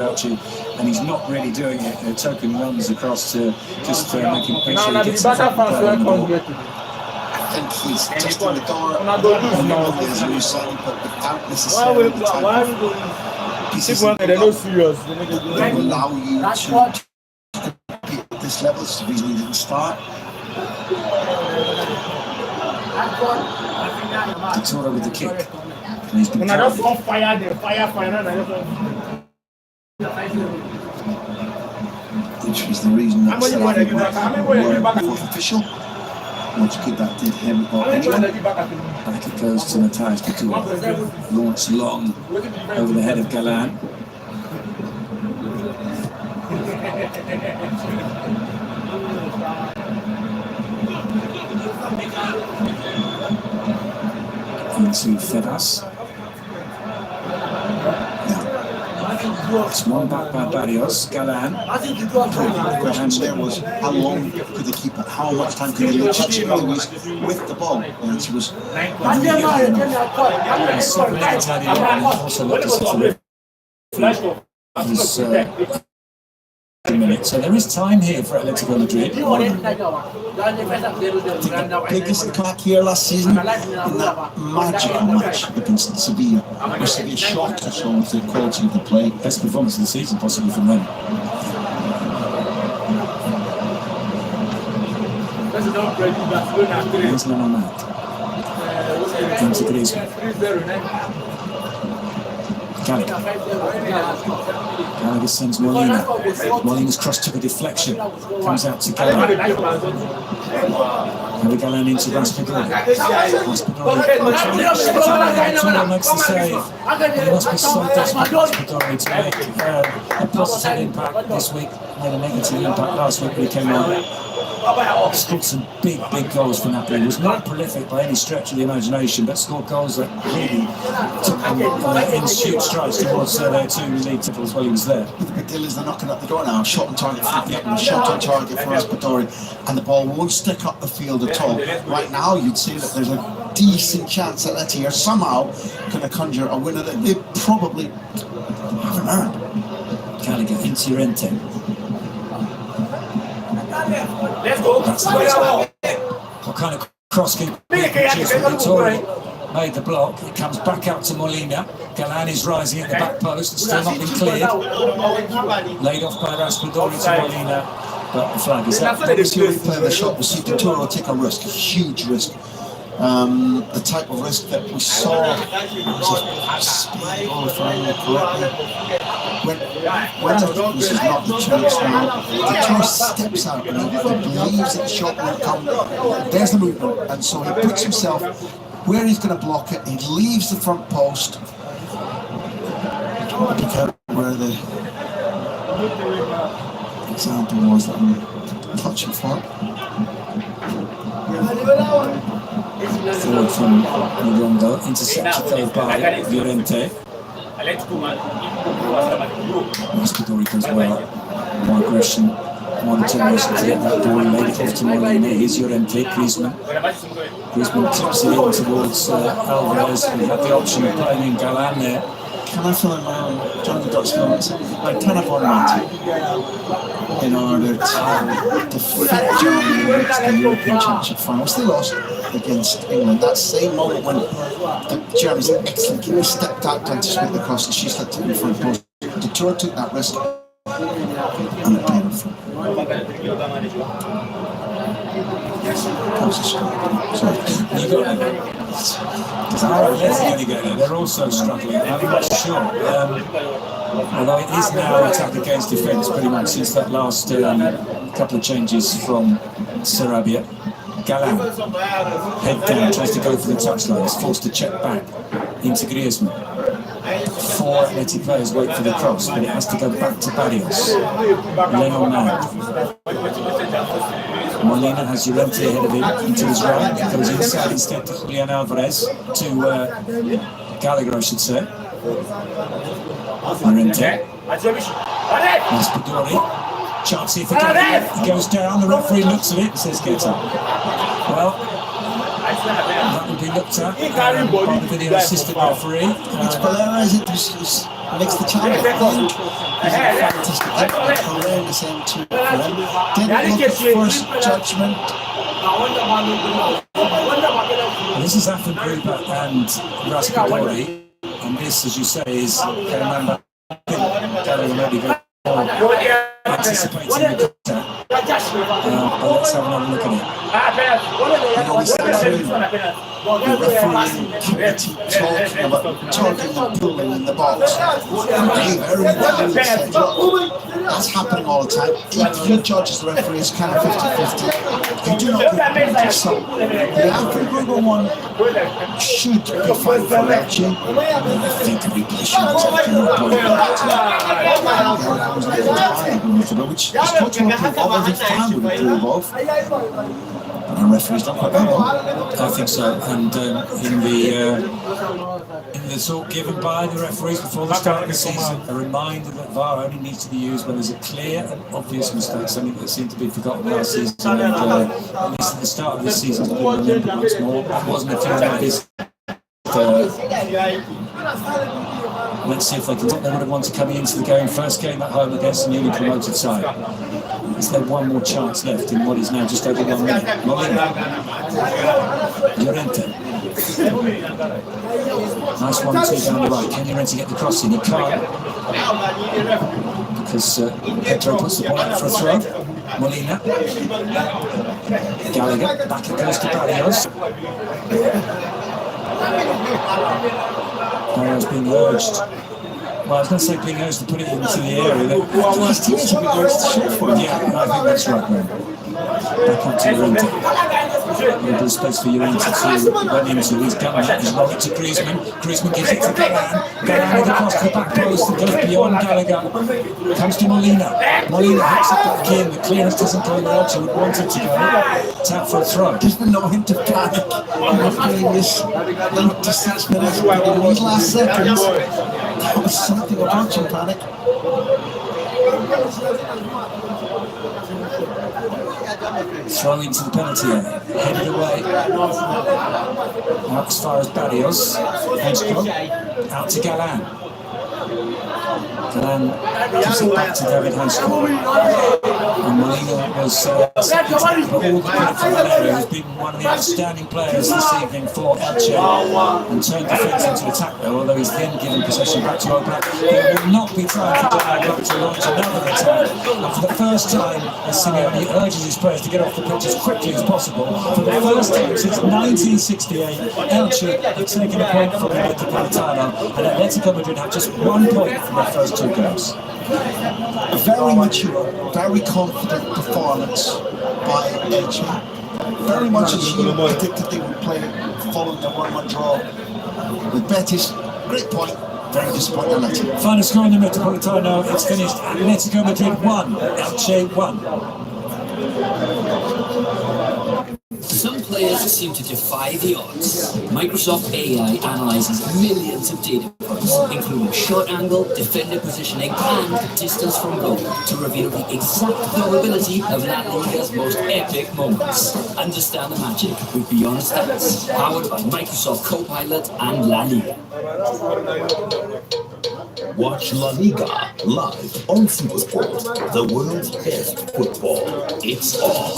and he's not really doing it. Token runs across to just making pressure. He gets I think he's just in the door. There's a new signing, but without necessarily the type of pieces that will allow you to compete at this level. It's the reason he didn't start. Victoria with the kick. And he's been which was the reason that the fourth official. Once you that did him or anyone. Back it goes to Matthias Couture. Launch long over the head of Galan. Into Fedas. It's one back by Barrios. Galan. The question there was how long could they keep it? How much time could they lose with the ball? The answer was so there is time here for Atletico Madrid. The biggest crack here last season in that magical match against Sevilla, where Sevilla shocked us all with the quality of the play. Best performance of the season, possibly from them. There's none on that. Into Griezmann. Gallagher sends Molina. Molina's cross took a deflection. Comes out to Gallagher. Galan into Raspadori. Raspadori makes the save. He must be so desperate, Raspadori, to make a positive impact this week. Made a negative impact last week when he came on. Scored some big goals for Napoli. He was not prolific by any stretch of the imagination, but scored goals that really took them in huge strides towards their 2 league titles while he was there. The big deal is they're knocking at the door now. Shot on target for Napoli, shot on target for Raspadori, and the ball won't stick up the field at all. Right now, you'd say that there's a decent chance that Leti are somehow going to conjure a winner that they probably haven't earned. Gallagher into Llorente. What kind of cross can Vittori made the block. It comes back out to Molina. Galan is rising at the back post. It's still not been cleared. Laid off by Raspadori to Molina, but the flag is up. Obviously, when you play the shot, we see Couture will take a risk, a huge risk. The type of risk that we saw was a speed ball, if I remember correctly. When I think this is not the chance now, Couture steps out and he believes that the shot will come. There's the movement, and so he puts himself where he's going to block it. He leaves the front post. Pick out where the example was that I'm touching for. Forward from Mirondo, intercepted though by Llorente. Raspadori goes well. More aggression, more determination to get that ball laid off to Molina. Here's Llorente, Griezmann tips it in towards Alvarez. We have the option of playing in Galan there. Can I fill in my own Johnny Dutch moments? I kind of wanted in order to defeat Germany in the European Championship final. They lost against England. That same moment when Germany's excellent keeper stepped out to anticipate the cross and she slipped it in front post. Couture took that risk and it paid off. They're also struggling. I'm not sure. Although it is now attack against defence pretty much since that last couple of changes from Sarabia. Galan, head down, tries to go for the touchline. Is forced to check back into Griezmann. 4 Atleti players wait for the cross, but it has to go back to Barrios. Lenormand. Molina has Llorente ahead of him into his right. He goes inside instead to Julian Alvarez, to Gallagher, I should say. Llorente. Raspadori. Chance here for Gallagher. He goes down, the referee looks at it and says, get up. Well, That will be looked at by the video assistant referee. It's Valera, is it? Who's makes the challenge, I think. He's a fantastic effort, horrendous M2 for him. Didn't look at first judgment. And this is Afan Gruber and Raskapori, and this, as you say, is Karamamba. Anticipating the contact. But let's have another look at it. The referee committee talking about talking and pulling in the box. That's happening all the time. If you judge as the referee is kind of 50-50, you do not get the so the Afan Gruber one should be fine for Elche. I think the replay should which is much more approve of, every fan would approve of. And the referee's not quite bad. I think so, and in the talk given by the referees before the start of the season, a reminder that VAR only needs to be used when there's a clear and obvious mistake, something that seemed to be forgotten last season, and at least at the start of this season, it's been remembered once more. It wasn't a clear and obvious. Let's see if they can. They would have wanted coming into the game, first game at home against the newly promoted side. Is there one more chance left in what is now just over 1 minute? Molina. Llorente. Nice 1-2 down the right. Can Llorente get the cross in? He can't. Because Pedro puts the ball out for a throw. Molina. Gallagher. Back it goes to Barrios. Barrios being urged. Well, I was going to say being urged to put it into the area. Well, his teammates have been urged to shoot for him. Yeah, I think that's right, man. Back up to Llorente. A little bit of space for Llorente to run into. He's done that. He's run it to Griezmann. Griezmann gives it to Galan. Galan with the cross to the back post and goes beyond Gallagher. Comes to Molina. Molina hits it back in. The clearance doesn't go where Elche would want it to go. Tap for a throw. There's been no hint of panic in the previous 96 minutes. In these last seconds, there was something approaching panic. Throw into the penalty area, headed away, out as far as Barrios, Hansko, out to Galan. Galan gives it back to David Hansko. And Molina was all the credit for Valera, who's been one of the outstanding players this evening for Elche, and turned defence into attack though, although he's then given possession back to Oblak. There will not be time for Oblak to launch another attack, and for the first time, as Simeone urges his players to get off the pitch as quickly as possible, for the first time since 1968, Elche have taken a point from the Metropolitano, and Atletico Madrid have just 1 point from their first 2 games. A very mature, very confident performance by Elche. Very much as you predicted they would play following their 1-1 draw with Betis. Great point. Very disappointing Atletico. Final score in the Metropolitano, it's finished. Atletico Madrid 1, Elche 1. Some players seem to defy the odds. Microsoft AI analyzes millions of data points, including shot angle, defender positioning, and distance from goal, to reveal the exact probability of La Liga's most epic moments. Understand the magic with Beyond Stats, powered by Microsoft Copilot and La Liga. Watch La Liga live on SuperSport, the world's best football. It's on.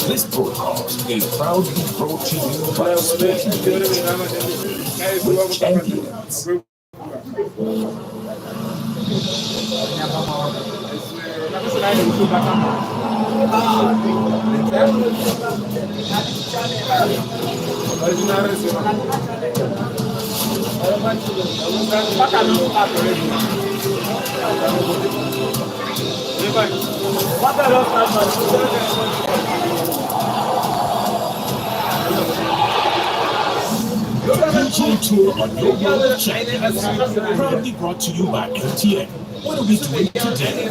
This broadcast is proudly brought to you by Sporting with champions. PGA Tour on your world champions. Proudly brought to you by MTN. What are we doing today?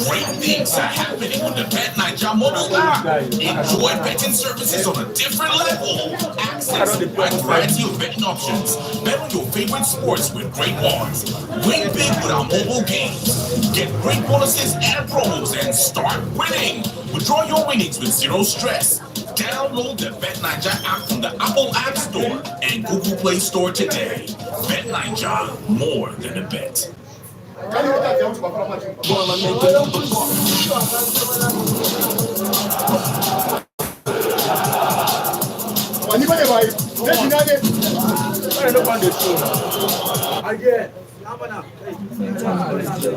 Great things are happening on the BetNaija mobile app. Enjoy betting services on a different level. Access a wide variety of betting options. Bet on your favorite sports with great odds. Win big with our mobile games. Get great bonuses and promos and start winning Withdraw your winnings with zero stress. Download the Bet9ja app from the Apple App Store and Google Play Store today. Bet9ja, more than a bet.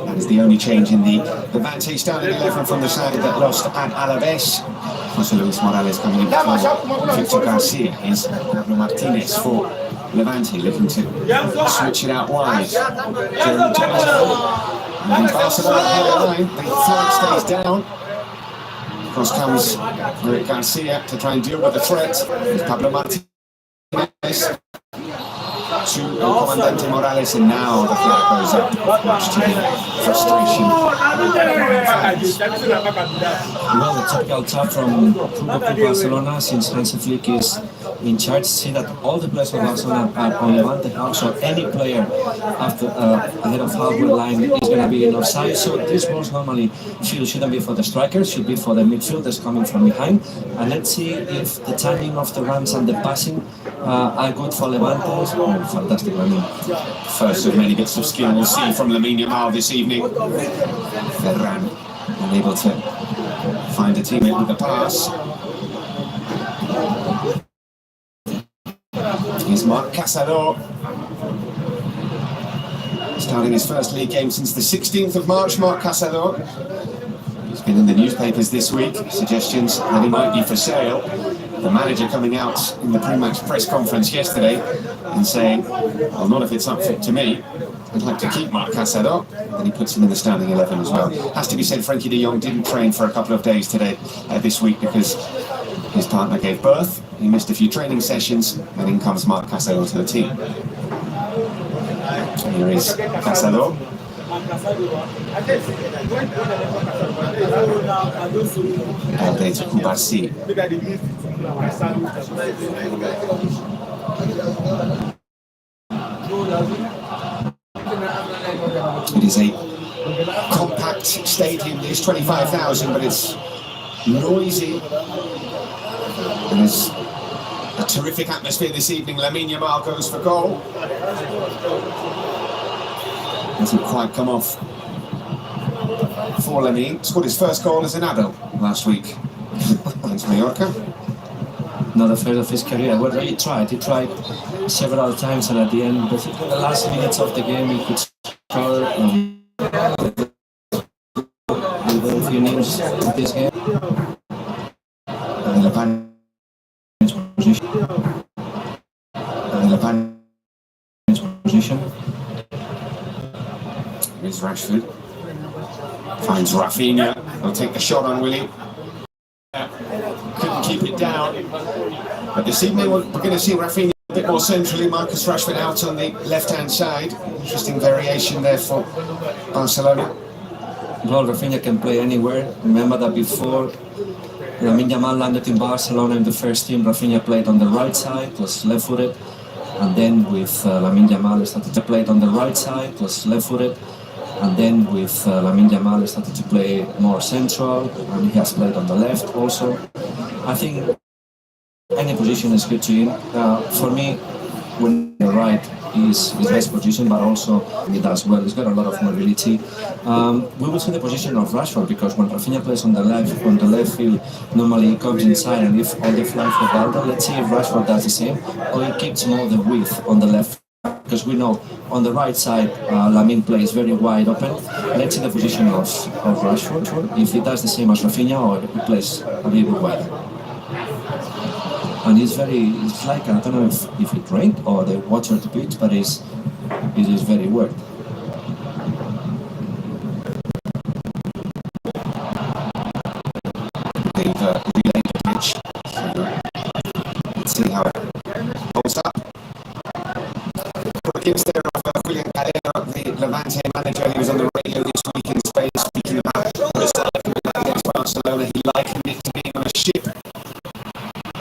That's the only change in the Levante starting 11 from the side that lost at Alaves. José Luis Morales coming in for Victor Garcia. Here's Pablo Martinez for Levante, looking to switch it out wide. Jeremy Jones and Barcelona head of line. The flank stays down. Cross comes Eric Garcia to try and deal with the threat. There's Pablo Martinez to Comandante Morales, and now the flag goes up, much to the frustration. Well, the tactical top from Barcelona, since Hansi Flick is in charge, see that all the players of Barcelona are on Levante half, so any player after ahead of halfway line is going to be in offside. So this balls normally shouldn't be for the strikers, should be for the midfielders coming from behind. And let's see if the timing of the runs and the passing are good for Levante. Fantastic, I mean. First of many bits of skill we'll see from Lamine Yamal this evening. Ferran unable to find a teammate with the pass. Here's Marc Casador, starting his first league game since the 16th of March. Marc Casador, he's been in the newspapers this week, suggestions that he might be for sale. The manager coming out in the pre-match press conference yesterday and saying, well, not if it's up to me. I'd like to keep Marc Casador. And he puts him in the starting 11 as well. Has to be said, Frenkie de Jong didn't train for a couple of days this week because his partner gave birth. He missed a few training sessions, and in comes Marc Casador to the team. So here is Casador. Elde to Kubasi. It is a compact stadium. It's 25,000, but it's noisy. And there's a terrific atmosphere this evening. Lamine Yamal goes for goal. Doesn't quite come off for Lamine. Scored his first goal as an adult last week against Mallorca. Not the first of his career. Well, he tried several times, and at the end, basically the last minutes of the game, he could score with a few names in this game. And Levante's position. Here's Rashford. Finds Rafinha. He'll take the shot on Willie. Couldn't keep it down. But this evening we're going to see Rafinha a bit more centrally. Marcus Rashford out on the left-hand side. Interesting variation there for Barcelona. Well, Rafinha can play anywhere. Remember that before Lamine Yamal landed in Barcelona in the first team, Rafinha played on the right side, was left-footed. And then with Lamine Yamal, he started to play on the right side, was left-footed. And then with Lamine Yamal, he started to play more central, and he has played on the left also. I think any position is good to him. For me, when the right is his best position, but also he does well. He's got a lot of mobility. We will see the position of Rashford, because when Rafinha plays on the left field, normally he comes inside and leaves all the fly for Valdo. Let's see if Rashford does the same, or he keeps more the width on the left. Because we know on the right side, Lamine plays very wide open. Let's see the position of Rashford, if he does the same as Rafinha, or he plays a little bit wide. And it's like, I don't know if it rained or the water at the pitch, but it is very wet. They've relayed the pitch. So let's see how it holds up. Against there of William Carrera, the Levante manager. He was on the radio this week in Spain speaking about what it's like against Barcelona. He likened it to being on a ship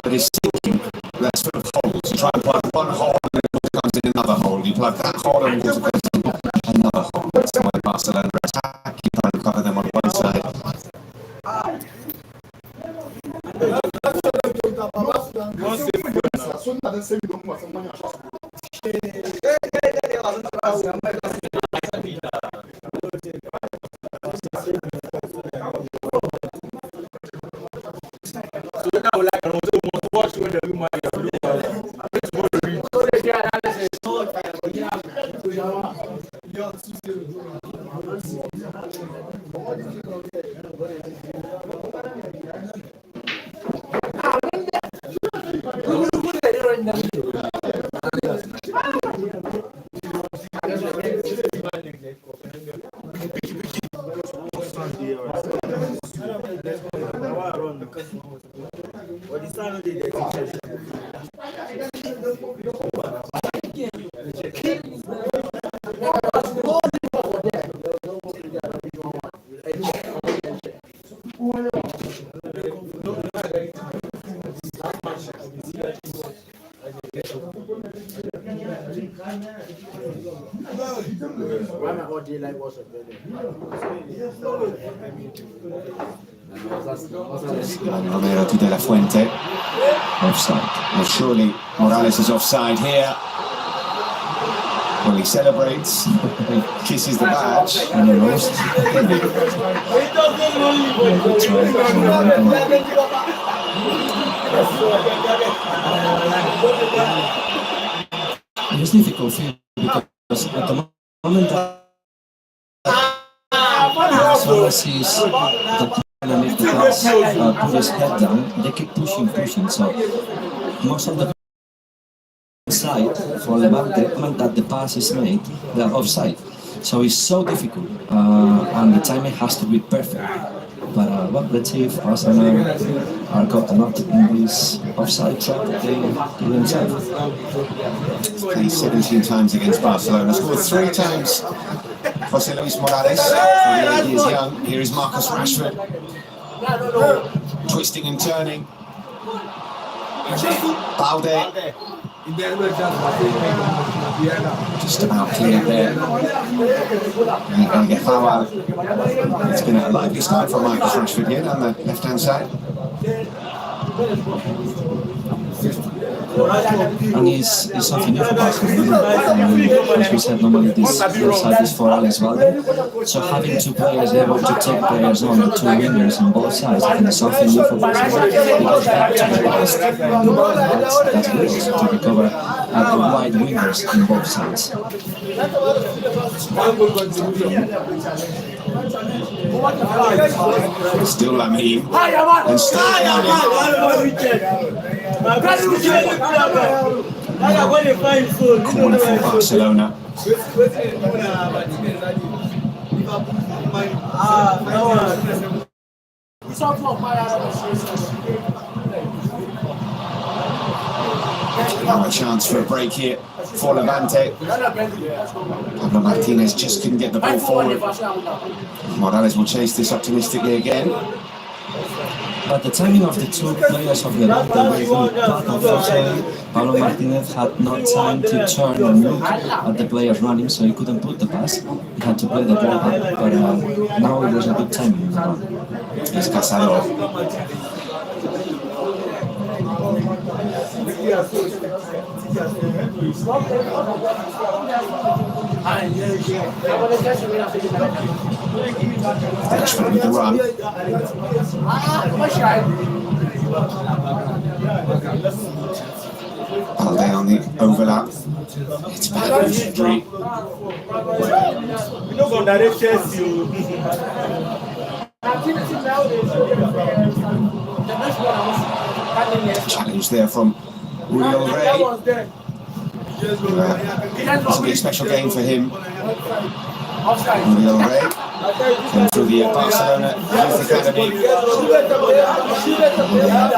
that is sinking. That's full of holes. You try and plug one hole and then water comes in another hole. You plug that hole and water comes in another hole. That's the way Barcelona attack. You try and cover them on one side. Romero to De La Fuente. Offside. Well, surely Morales is offside here. Well, he celebrates, he kisses the badge, and he roasts. It's difficult for you because at the moment as long as he's the pass, put his head down, they keep pushing, so most of the side for Levante meant that the pass is made, they're offside. So it's so difficult, and the timing has to be perfect. But well, let's see if Barcelona are caught not in this offside trap they do themselves. Played 17 times against Barcelona, scored 3 times. Jose Luis Morales, 38 years young. Here is Marcus Rashford, twisting and turning. Balde, Just about clear there. and going to get foul. It's been a lively start from Marcus Rashford here down the left-hand side. And it's something new for Barcelona. As we said, normally this offside is for Alex Valde. So having 2 players able to take players on, the 2 wingers on both sides, I think it's something new for Barcelona. It goes back to the past. That's good to recover the wide wingers on both sides. Still Lamine, and still Corner for Barcelona. now a chance for a break here for Levante. Pablo Martinez just couldn't get the ball forward. Morales will chase this optimistically again. But the timing of the 2 players of Levante were good. But unfortunately, Pablo Martinez had no time to turn and look at the players running, so he couldn't put the pass. He had to play the ball back, but now it was a good timing. It's Casado. Rashford with the run. Balde on the overlap. It's back with Pedri. Challenge there from Uriel Rey. This will be a special game for him. Uriel Rey came through the Barcelona Youth Academy.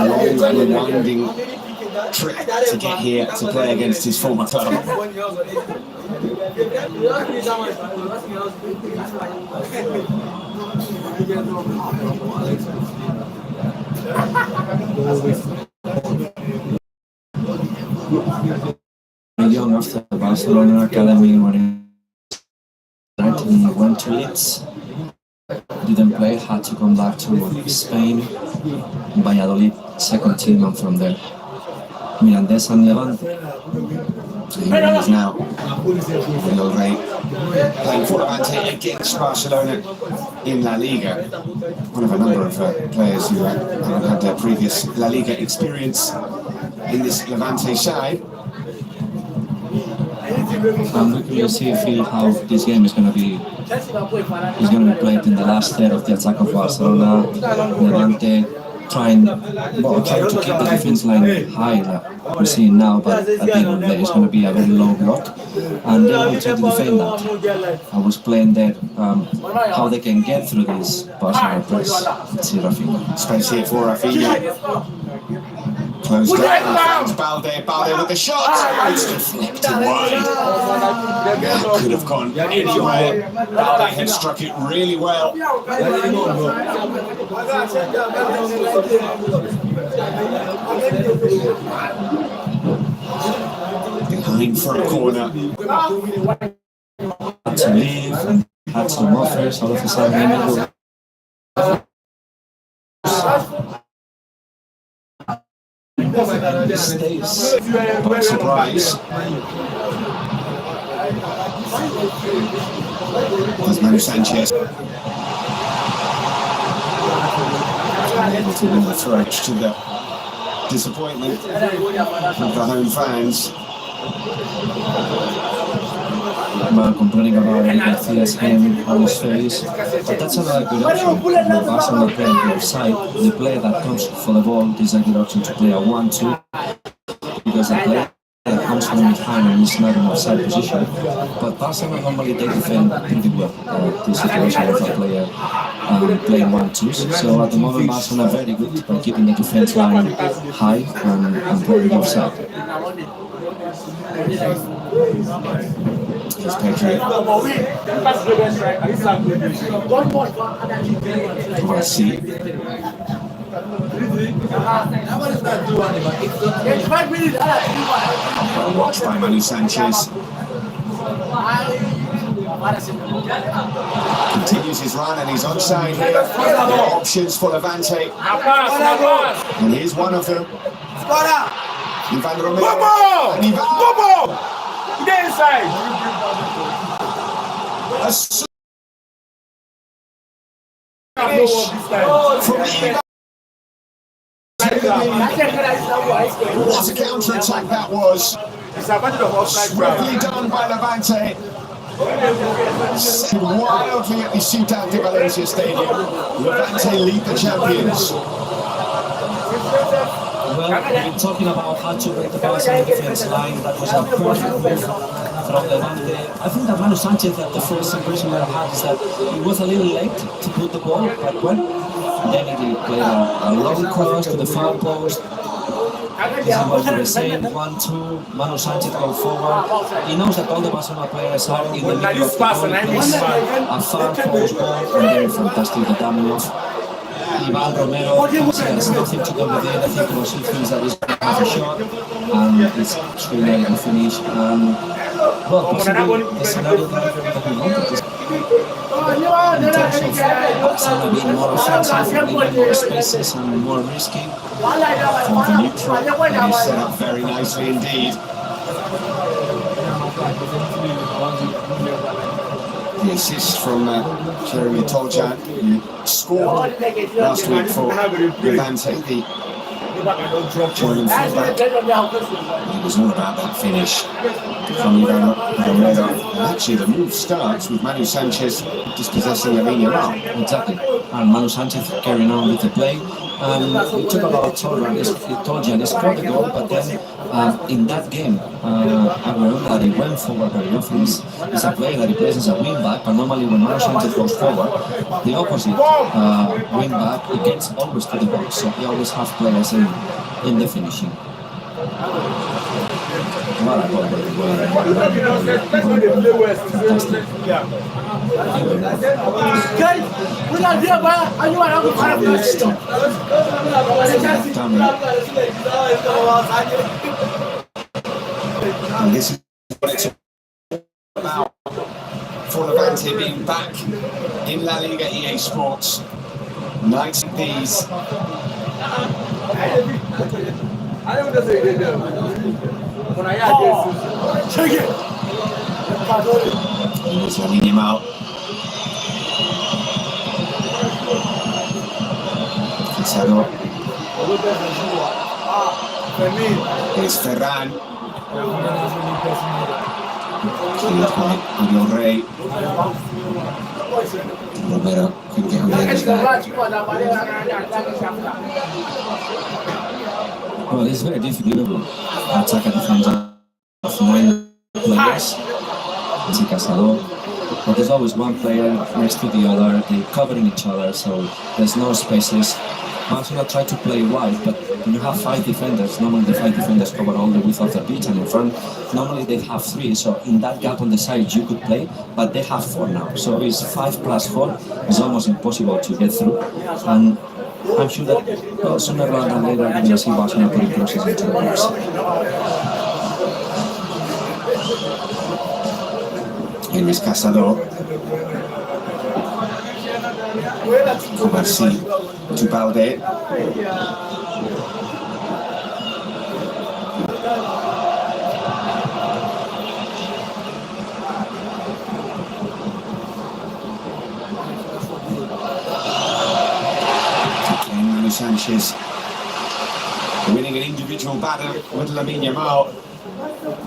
Long and winding trip to get here to play against his former club. Young after the Barcelona Academy when he went to Leeds, didn't play, had to come back to Spain, Valladolid, second team, and from there Mirandés and Levante. So here he is now, Uriel Rey, playing for Levante against Barcelona in La Liga. One of a number of players who haven't had their previous La Liga experience in this Levante side. and we can see feel how this game is going to be played in the last third of the attack of Barcelona. Levante trying to keep the defense line high, like we're seeing now, but at the end of the day it's going to be a very low block, and they will try to defend that. I was playing there how they can get through this Barcelona press. Let's see Rafinha. Space here for Rafinha. Close down, Balde with the shot. It's deflected wide. Yeah, could have gone anywhere. Balde had struck it really well. Behind for a corner. Had to leave and had some offers all of a sudden. Stays by surprise. There's Manu Sanchez. Able to win the threat to the disappointment of the home fans. Well, complaining about Garcia's hand on his face, but that's another good option. When Barcelona playing the offside, the player that comes for the ball is a good option to play a 1-2, because the player that comes from behind and is not in offside position. But Barcelona normally they defend pretty well the situation of a player playing 1-2s. So at the moment Barcelona are very good by keeping the defense line high and playing offside. Here's Pedro. Well watched by Manu Sanchez. Continues his run and he's onside here. There are options for Levante. And here's one of them. Ivan Romero. And get inside! What a counter-attack that was. Swiftly done by Levante. Wildly at the Ciutat de Valencia Stadium. Levante lead the champions. Well, we're talking about how to break the Barcelona defense line. That was a perfect move from Levante. I think that Manu Sanchez, the first impression I had is that he was a little late to put the ball quite well. Then he played a long cross to the far post. This is what we were saying, 1-2, Manu Sanchez go forward. He knows that all the Barcelona players are in the middle of the ball. It's a far post ball, and then fantastic the dummy off. Ivan Romero has nothing to do with it. I think it was he thinks that he's going to have a shot, and it's extremely to finish. Well, possibly the scenario that we wanted is in terms of Barcelona being more offensive, leaving more spaces and more risky. From the neutral, and he's set up very nicely indeed. The assist from Jeremy Toljan, who scored last week for Levante, the German fullback. It was all about that finish from Ivan Romero. Actually, the move starts with Manu Sanchez dispossessing Lamine Yamal. Exactly, and Manu Sanchez carrying on with the play. We talk about Toljan, he scored the goal, but then in that game, I remember that he went forward very often. He's a player that he plays as a wing back, but normally when Manu Sanchez goes forward, the opposite wing back, he gets always to the box, so he always has players in the finishing. And this is what it's about for Levante being back in La Liga EA Sports. Nights like these. Here's Lamine Yamal. Pizarro. Here's Ferran. Cleared by Ariel Rey. Romero couldn't get on the edge there. Well, it's very difficult to attack a defense of 9 players. It's a Cazador. But there's always one player next to the other, they covering each other, so there's no spaces. Barcelona try to play wide, but when you have 5 defenders, normally the 5 defenders cover all the width of the pitch, and in front, normally they have 3, so in that gap on the side you could play, but they have 4 now, so it's 5 plus 4, it's almost impossible to get through, and I'm sure that sooner rather than later we're going to see Barcelona putting crosses into the box. Henry's Cazador. Merci to Balde. Manu Sanchez winning an individual battle with Lamine Yamal.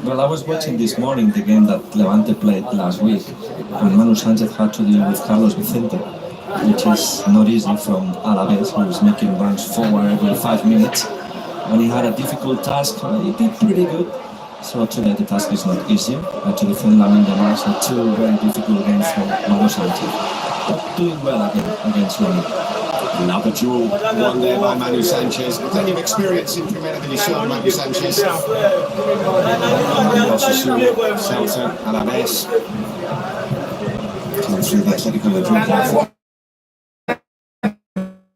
Well, I was watching this morning the game that Levante played last week, and Manu Sanchez had to deal with Carlos Vicente, which is not easy from Alaves, who was making runs forward every 5 minutes. When he had a difficult task, he did pretty good. So today the task is not easy. To defend Lamine Yamal, so 2 very difficult games for Manu Sanchez. But doing well again against Lamine. Another duel won there by Manu Sanchez. Plenty of experience in Primera División, Manu Sanchez. Celta, Alaves. Coming through the Atletico Madrid platform.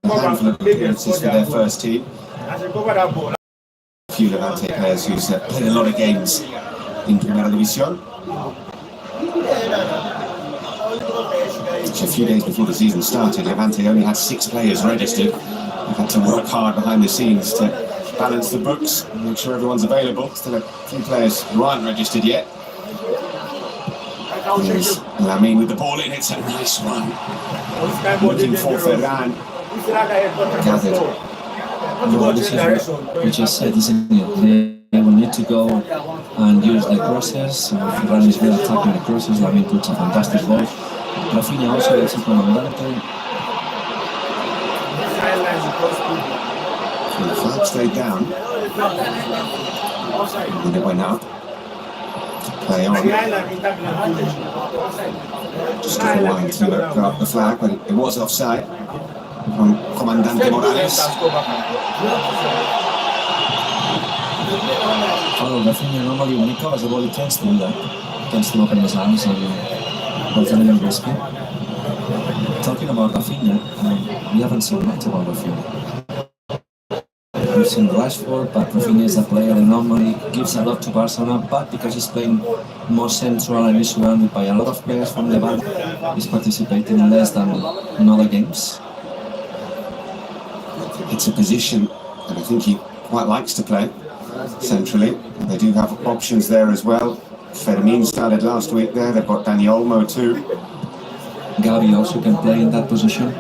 A handful of appearances for their first team. A few Levante players who've played a lot of games in Primera División. A few days before the season started, Levante only had 6 players registered. They've had to work hard behind the scenes to balance the books and make sure everyone's available. Still a few players who aren't registered yet. Here's Lamine with the ball in. It's a nice run. Looking for Ferran. Gathered. Well, this is what we just said, isn't it? They will need to go and use the crosses. Ferran is good at attacking the crosses. Lamine puts a fantastic ball. Rafinha also is a comandante. So the flag stayed down. And it went up. Play on. Just took a while to go up the flag, but it was offside from Comandante Morales. Although Rafinha normally when he covers the ball he tends to do that. Tends to open his arms and was a little risky. Talking about Rafinha, we haven't seen much about Rafinha. We've seen Rashford, but Rafinha is a player that normally gives a lot to Barcelona, but because he's playing more central and is surrounded by a lot of players from Levante, he's participating less than in other games. It's a position that I think he quite likes to play centrally. They do have options there as well. Fermin started last week there, they've got Dani Olmo too. Gavi also can play in that position.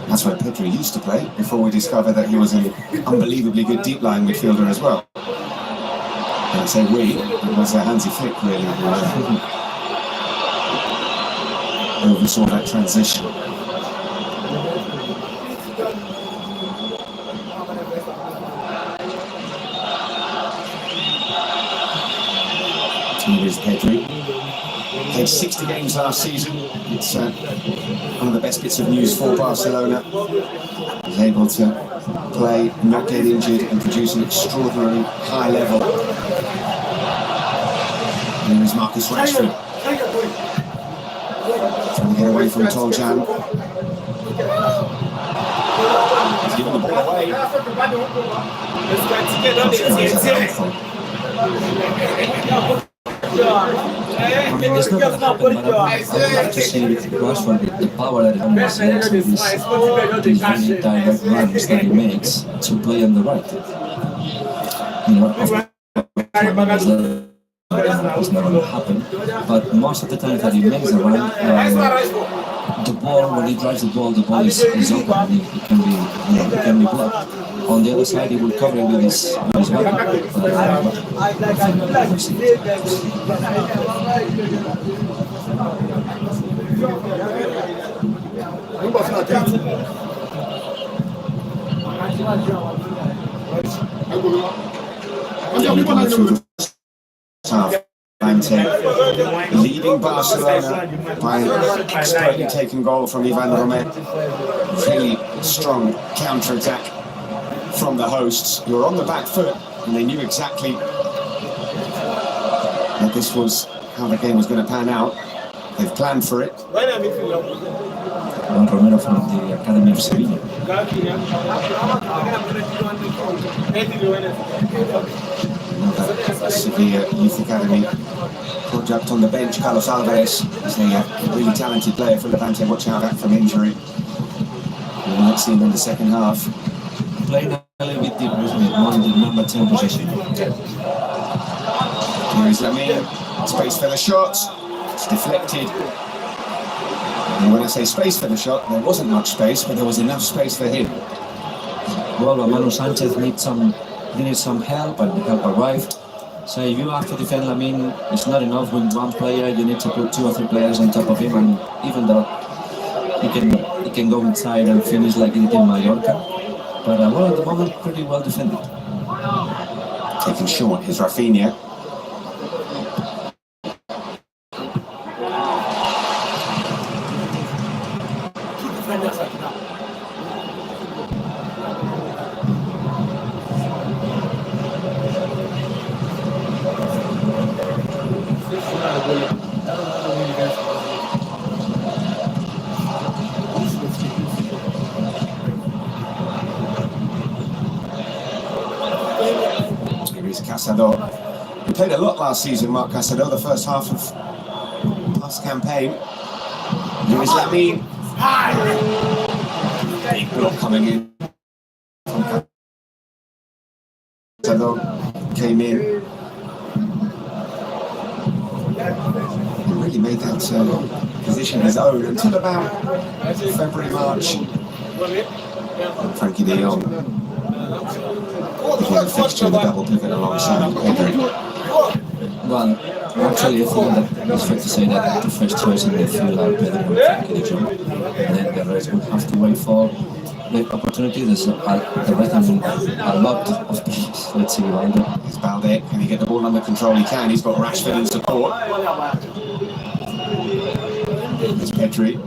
That's where Pedro used to play, before we discovered that he was an unbelievably good deep line midfielder as well. And I say we, it was Hansi Flick really who oversaw that transition. Here's Pedri. Played 60 games last season. It's one of the best bits of news for Barcelona. He's able to play, not get injured, and produce an extraordinarily high level. And here's Marcus Rashford. Trying to get away from Toljan. He's given the ball away. I mean, it's not going to happen, but I would like to see Rashford with the power that he has and these really direct runs that he makes to play on the right. You know, of course, it's not going to happen, but most of the time that he makes a run, the ball, when he drives the ball is open and it can be, it can be blocked. On the other side, he will cover it with his body. Leading Barcelona by an expertly taken goal from Ivan Romet. Really strong counter-attack from the hosts, who were on the back foot, and they knew exactly that this was how the game was going to pan out. They've planned for it. Romero from the Academy of Sevilla. Another Sevilla Youth Academy project on the bench. Carlos Alvarez is a really talented player for Levante. Watch out from injury. We might see him in the second half. Playing a little bit deeper, isn't it? More in the number 10 position. Here is Lamine. Space for the shot. It's deflected. And when I say space for the shot, there wasn't much space, but there was enough space for him. Well, Manu Sanchez needs some help, and the help arrived. So if you have to defend Lamine, it's not enough with one player. You need to put 2 or 3 players on top of him, and even though he can go inside and finish like he did in Mallorca. But well, at the moment, pretty well defended. Taken short is Rafinha. Casado. He played a lot last season, Marc Casado, the first half of last campaign. Here is Lamine. Big block coming in. Casado came in. He really made that position his own until about February, March. Frankie de Jong became a fixture in the double pivot alongside Pedri. Well, actually, I think that it's fair to say that the first choice in the field are Pedri and Frankie de Jong, and then the rest would have to wait for the opportunity. There's the rest of a lot of players. Let's see, Balde. It's Balde. Can he get the ball under control? He can. He's got Rashford in support. It's Pedri.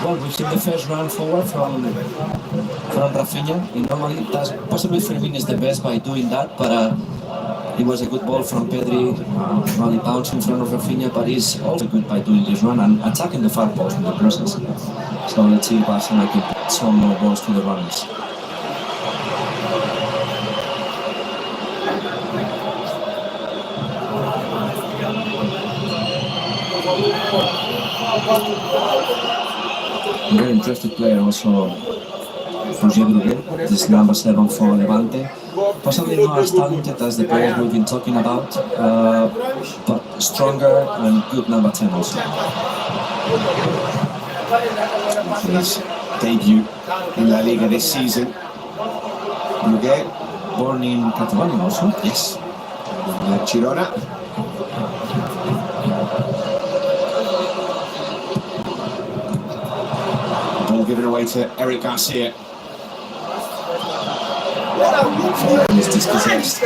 Well, we've seen the first run forward from Rafinha. He normally does, possibly Fermin is the best by doing that, but it was a good ball from Pedri, really bouncing in front of Rafinha, but he's also good by doing this run and attacking the far post in the process. So let's see if Barcelona can put some more balls to the runners. Very interested player also, Roger Bruguel, this number 7 for Levante. Possibly not as talented as the players we've been talking about, but stronger and good number 10 also. His debut in La Liga this season. Bruguel, born in Catalonia also. Yes. Girona. Ball given away to Eric Garcia. He's dispossessed.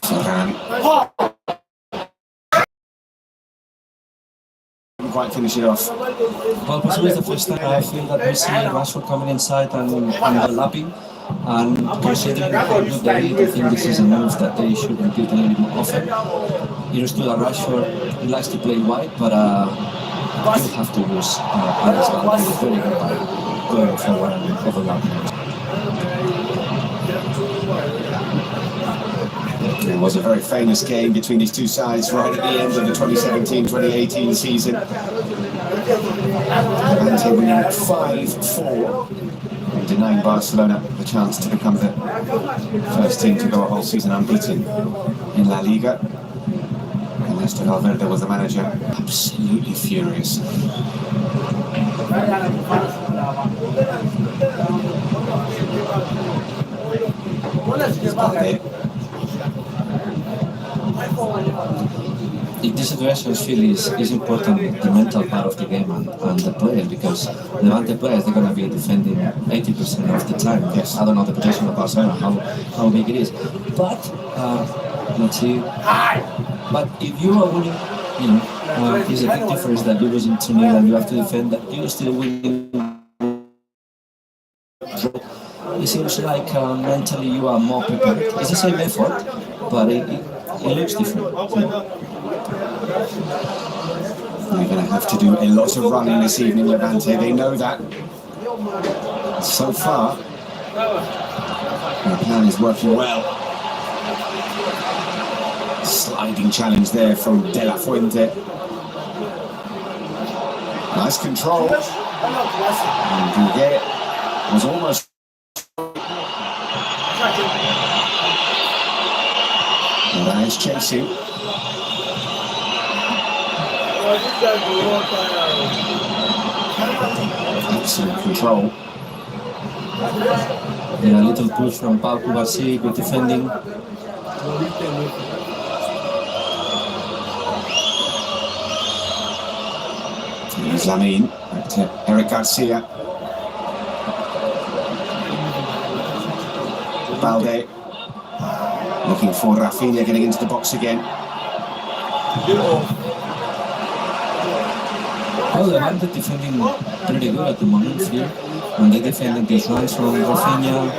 Ferran. Couldn't quite finish it off. Well, possibly it's the first time I feel that we see Rashford coming inside and overlapping. And considering how good they lead, I think this is a move that they should repeat a little bit more often. You understood that Rashford, he likes to play wide, but you have to use Alex Valverde very good by going forward and overlapping. It was a very famous game between these two sides right at the end of the 2017-2018 season. Levante winning 5-4, denying Barcelona the chance to become the first team to go a whole season unbeaten in La Liga. And Ernesto Valverde was the manager, absolutely furious. In these situations, feel is important, the mental part of the game and the player, because Levante players, they're going to be defending 80% of the time. Yes. I don't know the position of Barcelona, how big it is. But, let's see. But if you are winning, it's a big difference that you're losing 2-0 and you have to defend that you're still winning. It seems like mentally you are more prepared. It's the same effort, but it looks different. They're going to have to do a lot of running this evening, Levante. They know that. So far, the plan is working well. Sliding challenge there from De La Fuente. Nice control. And Guguet was almost... Morales chasing. Excellent control. A little push from Pau Cubarsí, good defending. Here's Lamine, back to Eric Garcia. Balde looking for Rafinha, getting into the box again. Well, Levante defending pretty good at the moment here. And they're defending these runs from Rafinha.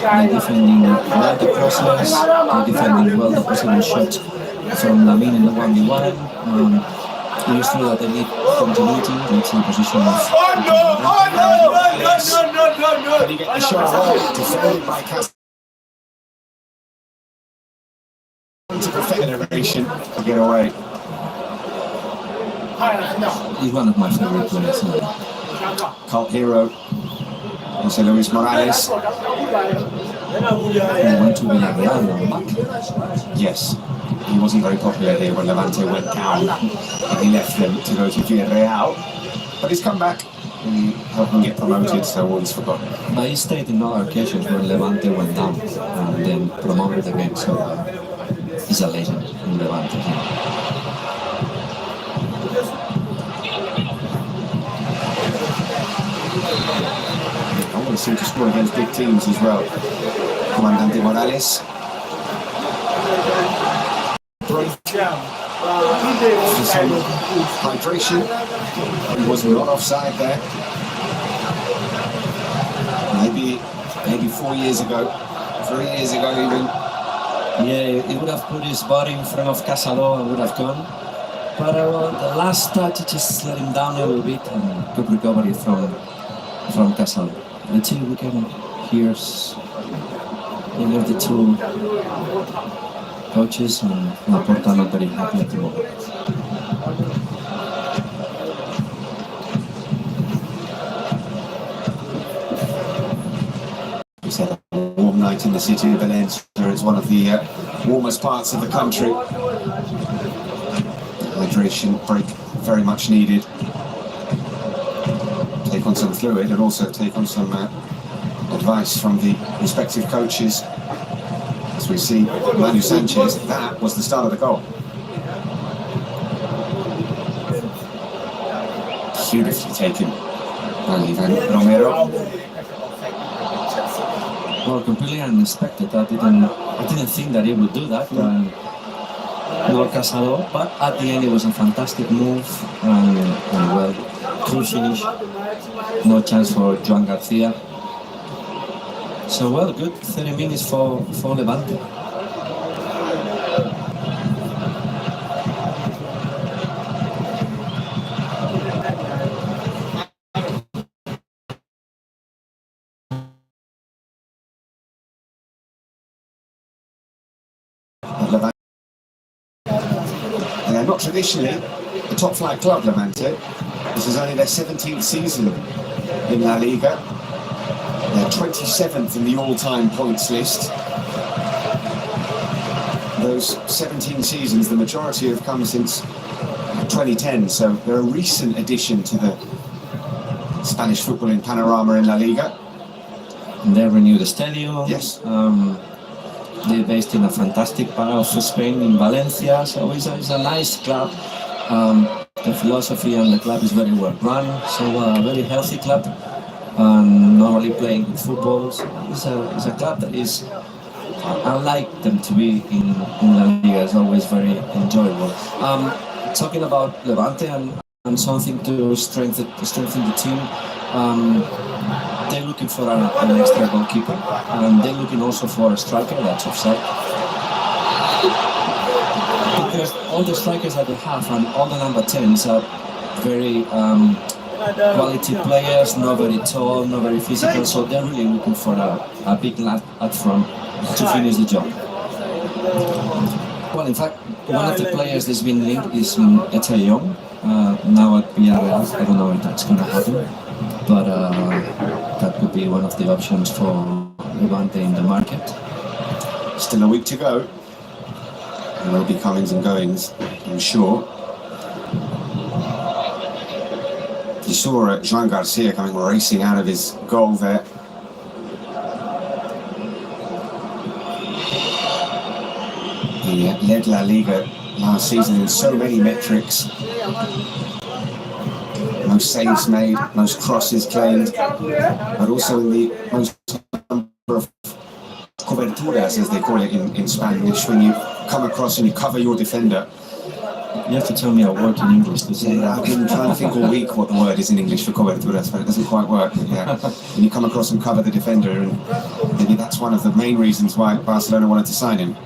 They're defending well the crosses. They're defending well the possible shots from Lamine in the 1v1. It is true that they need continuity. Let's see the position of... Can he get the shot away? Defended by Castro. To the federation to get away. He's one of my favorite players. Cult hero. Jose Luis Morales. He went to Villarreal and back. Yes, he wasn't very popular here when Levante went down. And he left them to go to Villarreal. But he's come back and helped them get promoted, so all is forgotten. But he stayed in other occasions when Levante went down and then promoted again. So he's a legend in Levante. Always seem to score against big teams as well. Comandante Morales. Hydration. He was not offside there. Maybe 4 years ago, 3 years ago even. Yeah, he would have put his body in front of Casado and would have gone. But the last touch just let him down a little bit and good recovery from Casado. Let's see if we can hear any of the two coaches, and Laporta not very happy at the moment. We said a warm night in the city of Valencia. It's one of the warmest parts of the country. Hydration break very much needed. Take on some fluid and also take on some advice from the respective coaches. As we see Manu Sanchez, that was the start of the goal. Beautifully taken by Ivan Romero. Well, completely unexpected. I didn't think that he would do that. Nor Casado, but at the end it was a fantastic move and well, cool finish. No chance for Joan Garcia. So well, good 30 minutes for Levante. They're not traditionally a top flight club, Levante. This is only their 17th season in La Liga. They're 27th in the all-time points list. Though those 17 seasons, the majority have come since 2010, so they're a recent addition to the Spanish footballing panorama in La Liga. And they renewed the stadium. Yes. They're based in a fantastic part of Spain, in Valencia, so it's a nice club. The philosophy and the club is very well run, so a very healthy club, and normally playing good football. So it's a club that is, I like them to be in La Liga. It's always very enjoyable. Talking about Levante and something to strengthen the team, they're looking for an extra goalkeeper, and they're looking also for a striker that's offside. Because all the strikers that they have and all the number 10s are very quality players, not very tall, not very physical, so they're really looking for a big lad up front to finish the job. Well, in fact, one of the players that's been linked is Eta Young, now at Villarreal. I don't know if that's going to happen, but that could be one of the options for Levante in the market. Still a week to go. There will be comings and goings, I'm sure. You saw Joan Garcia coming racing out of his goal there. He led La Liga last season in so many metrics. Most saves made, most crosses claimed, but also in the most number of coberturas, as they call it in Spanish, when you come across and you cover your defender. You have to tell me a word in English to say that. I've been trying to think all week what the word is in English for coberturas, but it doesn't quite work. Yeah. When you come across and cover the defender, and maybe that's one of the main reasons why Barcelona wanted to sign him.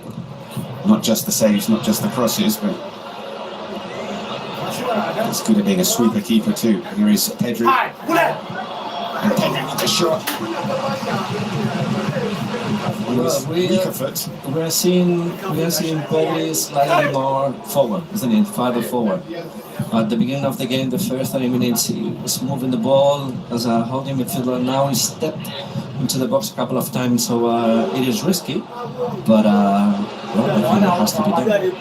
Not just the saves, not just the crosses, but it's good at being a sweeper keeper too. Here is Pedri. And Pedri with the shot. We're seeing Pedri slightly more forward, isn't it? Farther forward. At the beginning of the game, the first 30 minutes, he was moving the ball as a holding midfielder. Now he stepped into the box a couple of times, so it is risky, but well, I think it has to be done.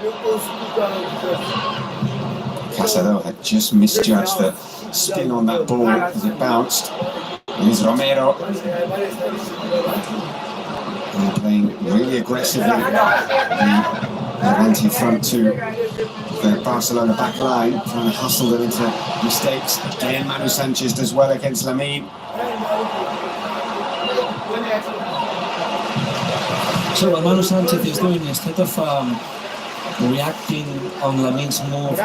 Casado had just misjudged the spin on that ball as it bounced. Here's Romero. And playing really aggressively. The Levante front two, the Barcelona back line, trying to hustle them into mistakes. Again, Manu Sanchez does well against Lamine. So what Manu Sanchez is doing, instead of reacting on Lamine's move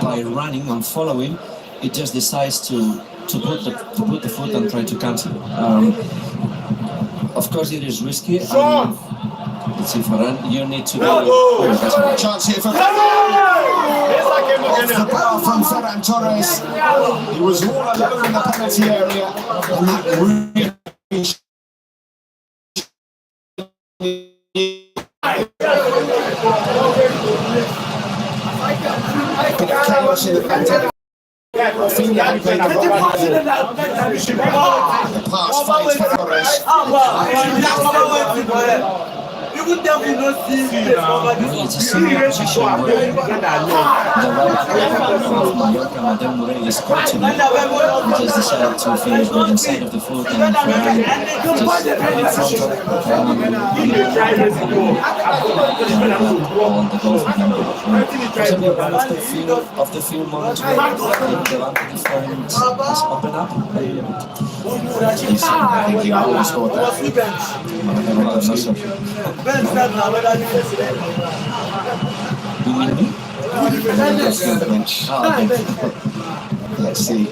by running and following, it just decides to put the foot and try to cancel. Of course, it is risky. Let's see, Ferran, you need to go. Chance here for Ferran. Off the ball from Ferran Torres. He was all alone in the penalty area, and that really bit of chaos in the penalty. The pass finds Torres. It's a similar position where the right back of Mallorca, Madem Morel, is coaching it. He just decided to finish with inside of the foot and Ferran just in front all the goals with him. Possibly one of the few moments where the Levante defense has opened up a little bit. I think he almost scored that. You mean me? Let's see.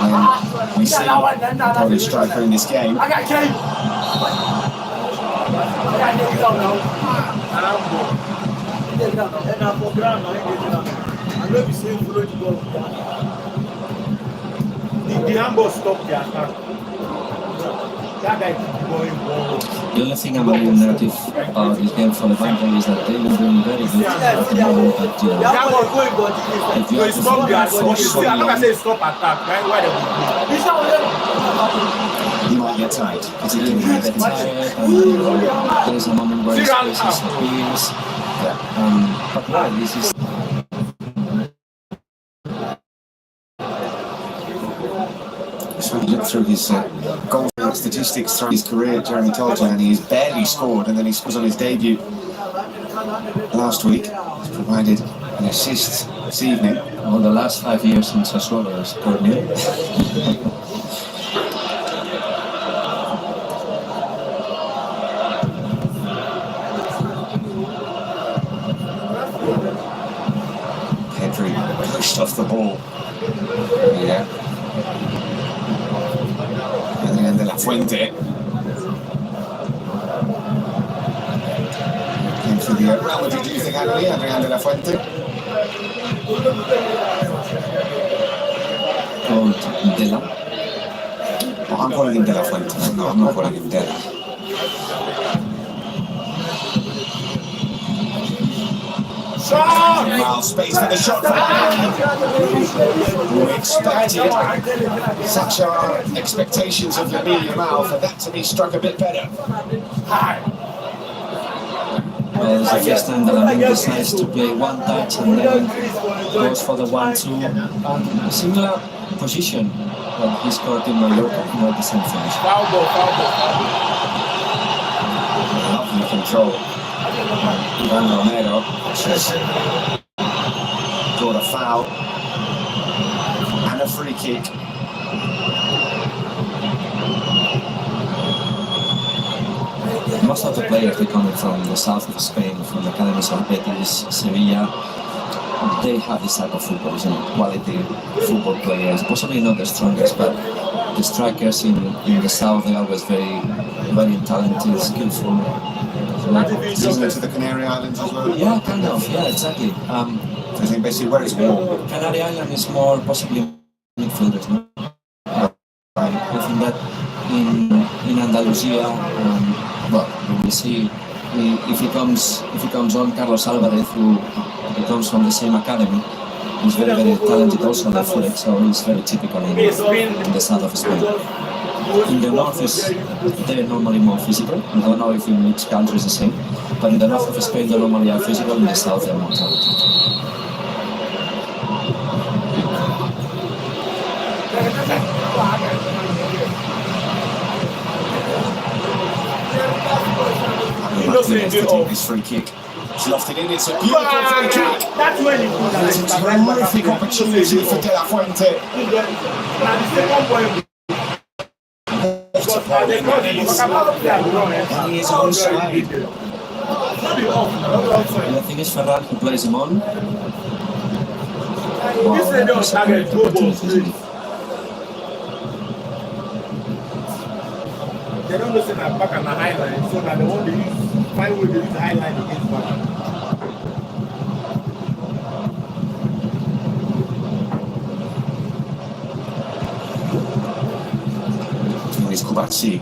When we see probably striker in this game. The handball stopped the attack. That guy keep going. The only thing I'm really negative about this game for Levante is that they've been doing very good But you know, if you have I'm not saying stop attack, right? Why You might get tired. you get tired, and there is a moment where space disappears. But why? This is So he looked through his goal statistics throughout his career, Jeremy told you, and he's barely scored, and then he scores on his debut last week. He's provided an assist this evening. well, the last 5 years since Sassuolo scored nil. Pedri pushed off the ball. Yeah. Adrián de la Fuente. Came through the well, what did you think, Anthony? Adrián de la Fuente? Called Della. Oh, I'm calling him de la Fuente. No, I'm not calling him Della. Wow, space for the shot. We expected such our expectations of Lamine Yamal for that to be struck a bit better. Well, it's the first time that Lamine decides to play one touch and then goes for the 1-2. A similar position that he scored in Mallorca, not the same finish. Lovely control. Ivan Romero just got a foul and a free kick. Most of the players they coming from the south of Spain, from the academies of Betis, Sevilla. They have this type of football, quality football players. Possibly not the strongest, but the strikers in the south they are always very, very talented, skillful. Similar to the Canary Islands as well. Yeah, kind of. Yeah, exactly. I think basically where it's warm. Canary Island is more possibly midfielders, no? I think that in Andalusia, well, we will see if he comes on. Carlos Alvarez, who comes from the same academy, he's very, very talented also on the foot, so he's very typical in the south of Spain. In the north they're normally more physical. I don't know if in each country is the same, but in the north of Spain they normally are physical, in the south they're more talented. This free kick. It's lofted in, it's a beautiful free kick. That's when you do that. It's a terrific opportunity for De La Fuente. And he is onside. And I think it's Ferran who plays him on. They don't listen at back on the highline, so that they want to find way to use the highline against back. It's Kubasi.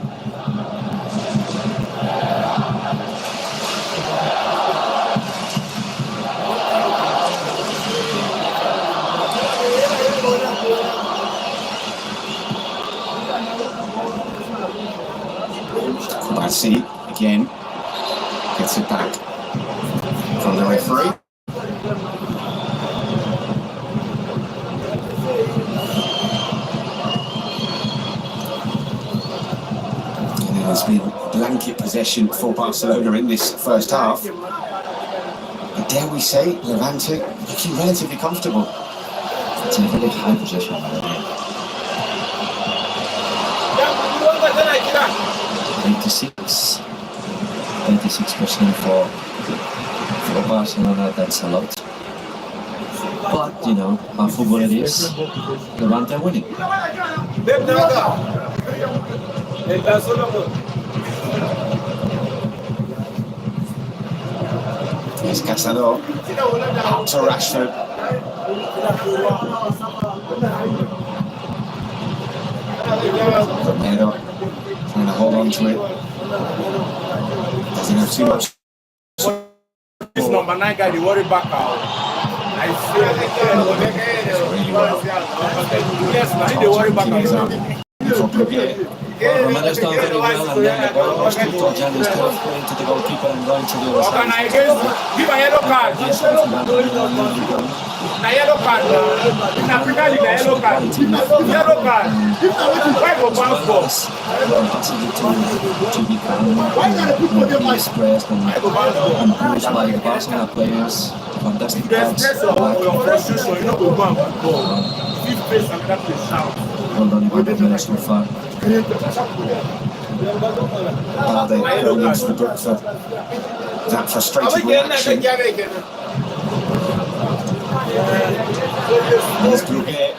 Kubasi again gets it back from the referee. There's been blanket possession for Barcelona in this first half. But dare we say, Levante looking relatively comfortable. It's a very high possession. 86% for Barcelona, that's a lot. But, you know, how football it is, Levante are winning. Here's Casado, out to Rashford. Romero trying to hold on to it. Doesn't have too much. It's not number 9 guy, they worry back out. I see. Yes, man, they worry back out. Romero's done very well, and then the ball goes to Jan instead of going to the goalkeeper and going to the other side. Give a yellow card. A yellow card. In Africa, you get yellow card. Yellow card. Why go bounce ball? To become be expressed and pushed by the Barcelona players. Fantastic pass. Well done by Romero so far. They go into the book for that frustrated reaction. Here's Bluet.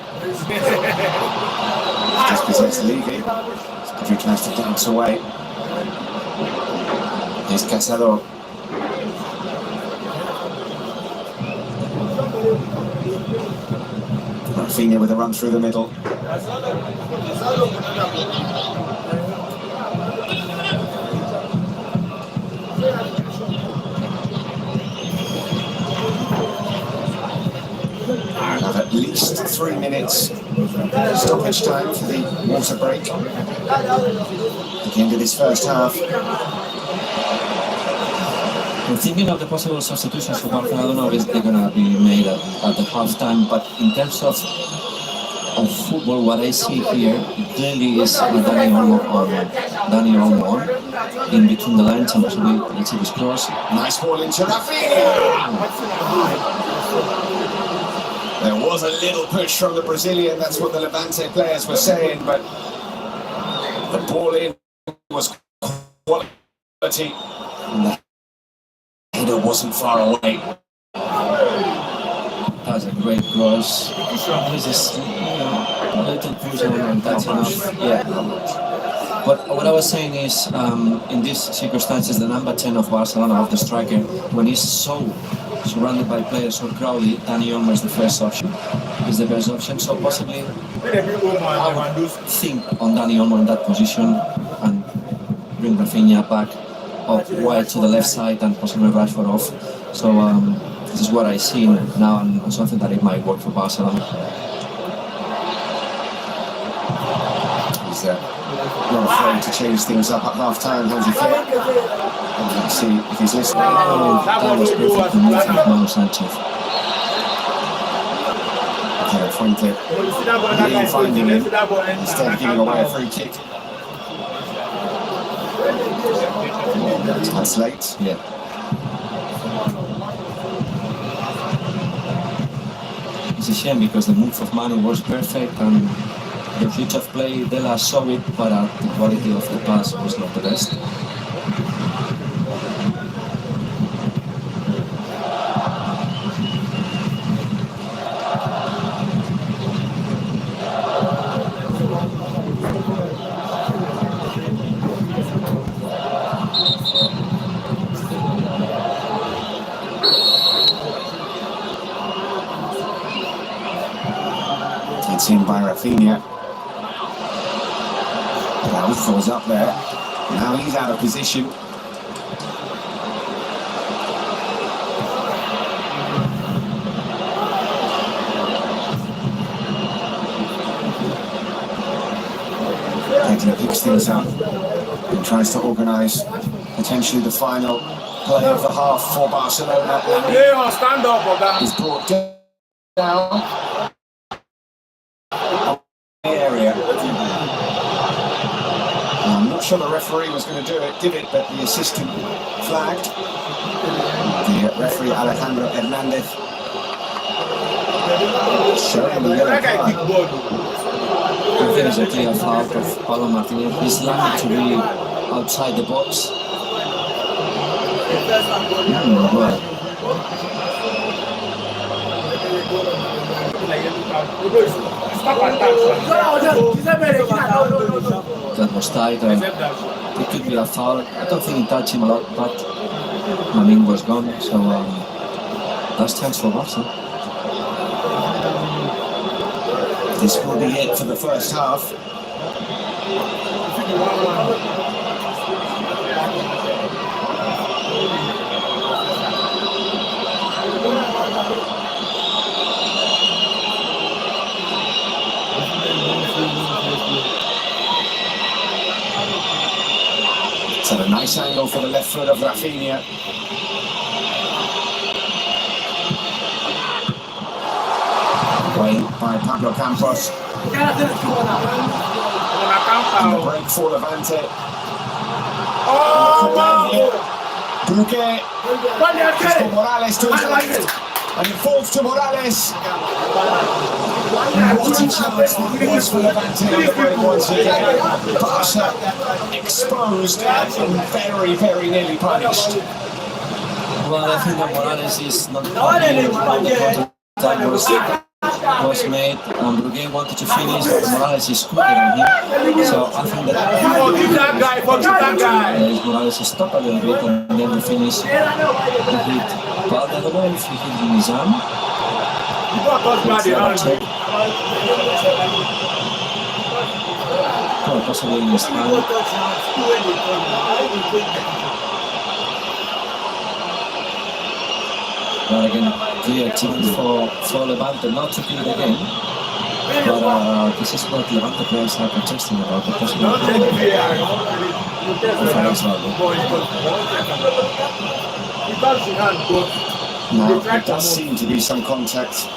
Just possessed Levy. Skipper tries to dance away. Here's Casado. Rafinha with a run through the middle. Have at least 3 minutes stoppage time for the water break at the end of this first half. I'm thinking of the possible substitutions for Barcelona. I don't know if they're going to be made at the half-time, but in terms of football, what I see here clearly is Dani Olmo in between the lines, and possibly let's see this cross. Nice ball into Rafinha! There was a little push from the Brazilian, that's what the Levante players were saying, but the ball in was quality. And the header wasn't far away. That was a great cross. This is a little push and that's enough. Yeah. But what I was saying is, in these circumstances, the number 10 of Barcelona, of the striker, when he's so surrounded by players so crowded, Dani Olmo is the first option. Is the best option. So possibly, I would think on Dani Olmo in that position and bring Rafinha back up wide to the left side and possibly Rashford off. So this is what I see now, and something that it might work for Barcelona. He's not afraid to change things up at half-time, how do you think? Let's see if he's listening. That was perfect move from Manu Sanchez. Okay, Fuente really finding him instead of giving away a free kick. That's late. Yeah. It's a shame because the move of Manu was perfect and the reach of play, Dela saw it, but the quality of the pass was not the best. It's in by Rafinha. Araujo's up there. Now he's out of position. Pedro picks things up and tries to organise potentially the final play of the half for Barcelona. Stand up, He's brought down. Area. I'm not sure the referee was going to give it, but the assistant flagged. The referee Alejandro Hernandez showing the yellow card. I think it's a clear foul of Paulo Martinez. He's lucky to be outside the box. Well. That was tight. It could be a foul. I don't think he touched him a lot, but Manin was gone. So last chance for Barca. This will be it for the first half. So a nice angle for the left foot of Rafinha. Played by Pablo Campos. And the break for Levante. Brugué. For Morales to his left. And it falls to Morales. What a chance that was for Levante once again. Barca exposed and very, very nearly punished. Well, I think that Morales is not that was made, and Brugué wanted to finish, but Morales is quicker than him. So I think that Morales stopped a little bit, and then the finish he hit Balde. I don't know if he hit in his arm. Or possibly in his hand. But again, clear chance for Levante not to kill the game. But this is what Levante players are protesting about, the possible Now, there does seem to be some contact.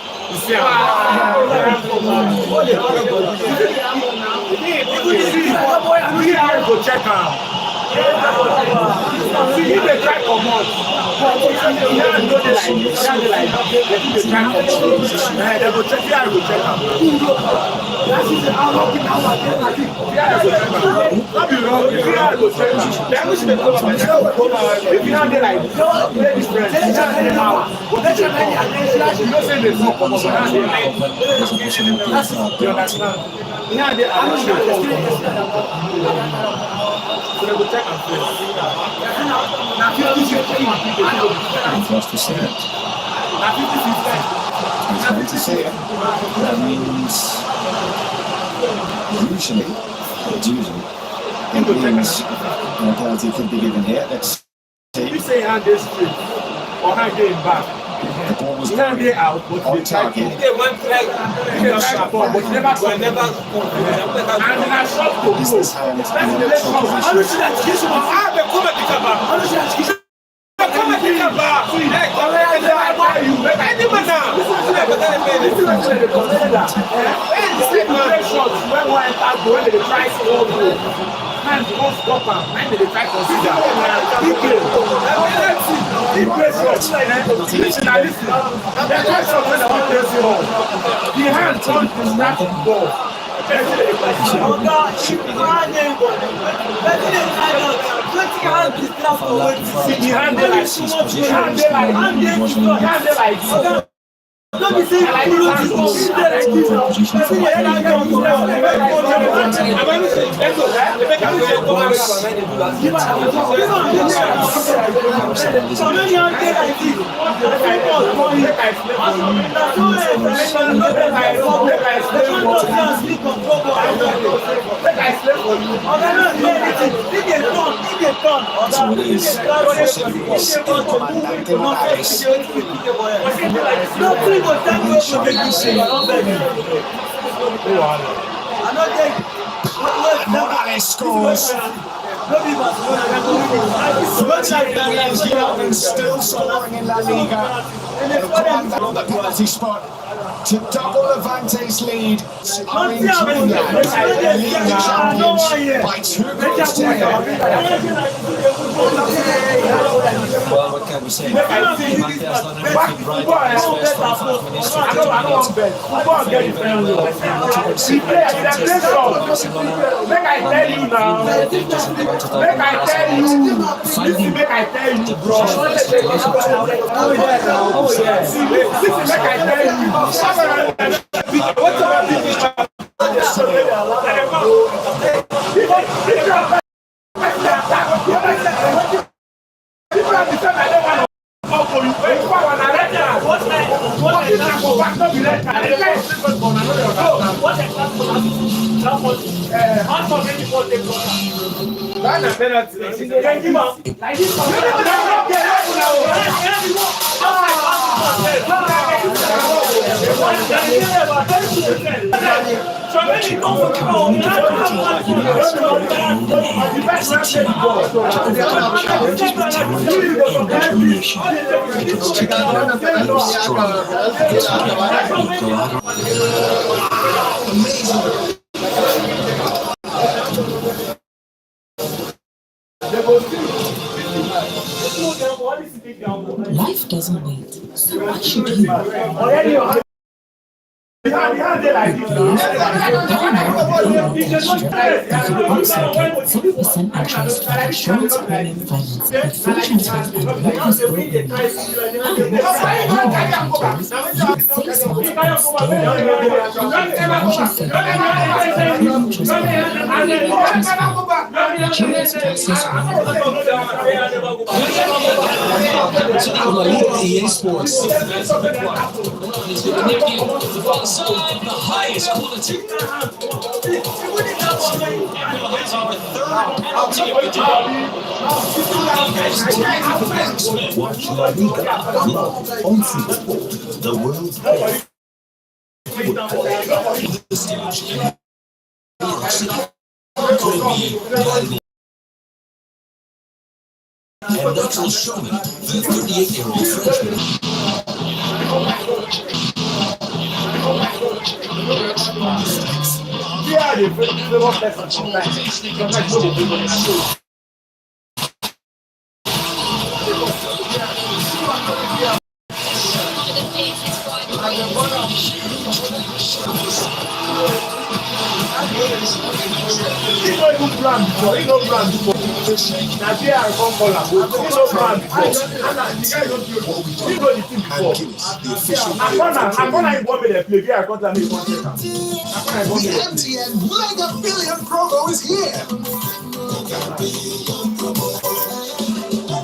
Just to see it. It's going to see it. That means Usually it means a penalty could be given here. Let's see. We say hand this straight or hand it back. The ball was Hand it out, but on target. and I shot to Is this hand in a neutral position? Don't be saying I Morales scores. Still scoring in La Liga. On the penalty spot to double Levante's lead. Are in Dreamland, leading the champions by 2 goals to 0. well, what can we say? Levante has done everything right in his first 45 minutes to 30 minutes. Very, very well. Overcoming difficulty in and the air as a team. Talent and determination. Because together we are stronger. Because together we go out. Life doesn't wait, so what should you do? You can also get 7% interest on insurance premium finance with free transfers and low-cost broker rates. And for you 6 months and stay there. Financial security and interest Nigeria's fastest growing La Liga EA Sports. The highest quality. Our third penalty of the day. Watch La Liga live on Supersport, the world's best football. The stage in New York City. Could be global. And natural showman, the 38-year-old Frenchman. The MTN Mega Billion promo is here.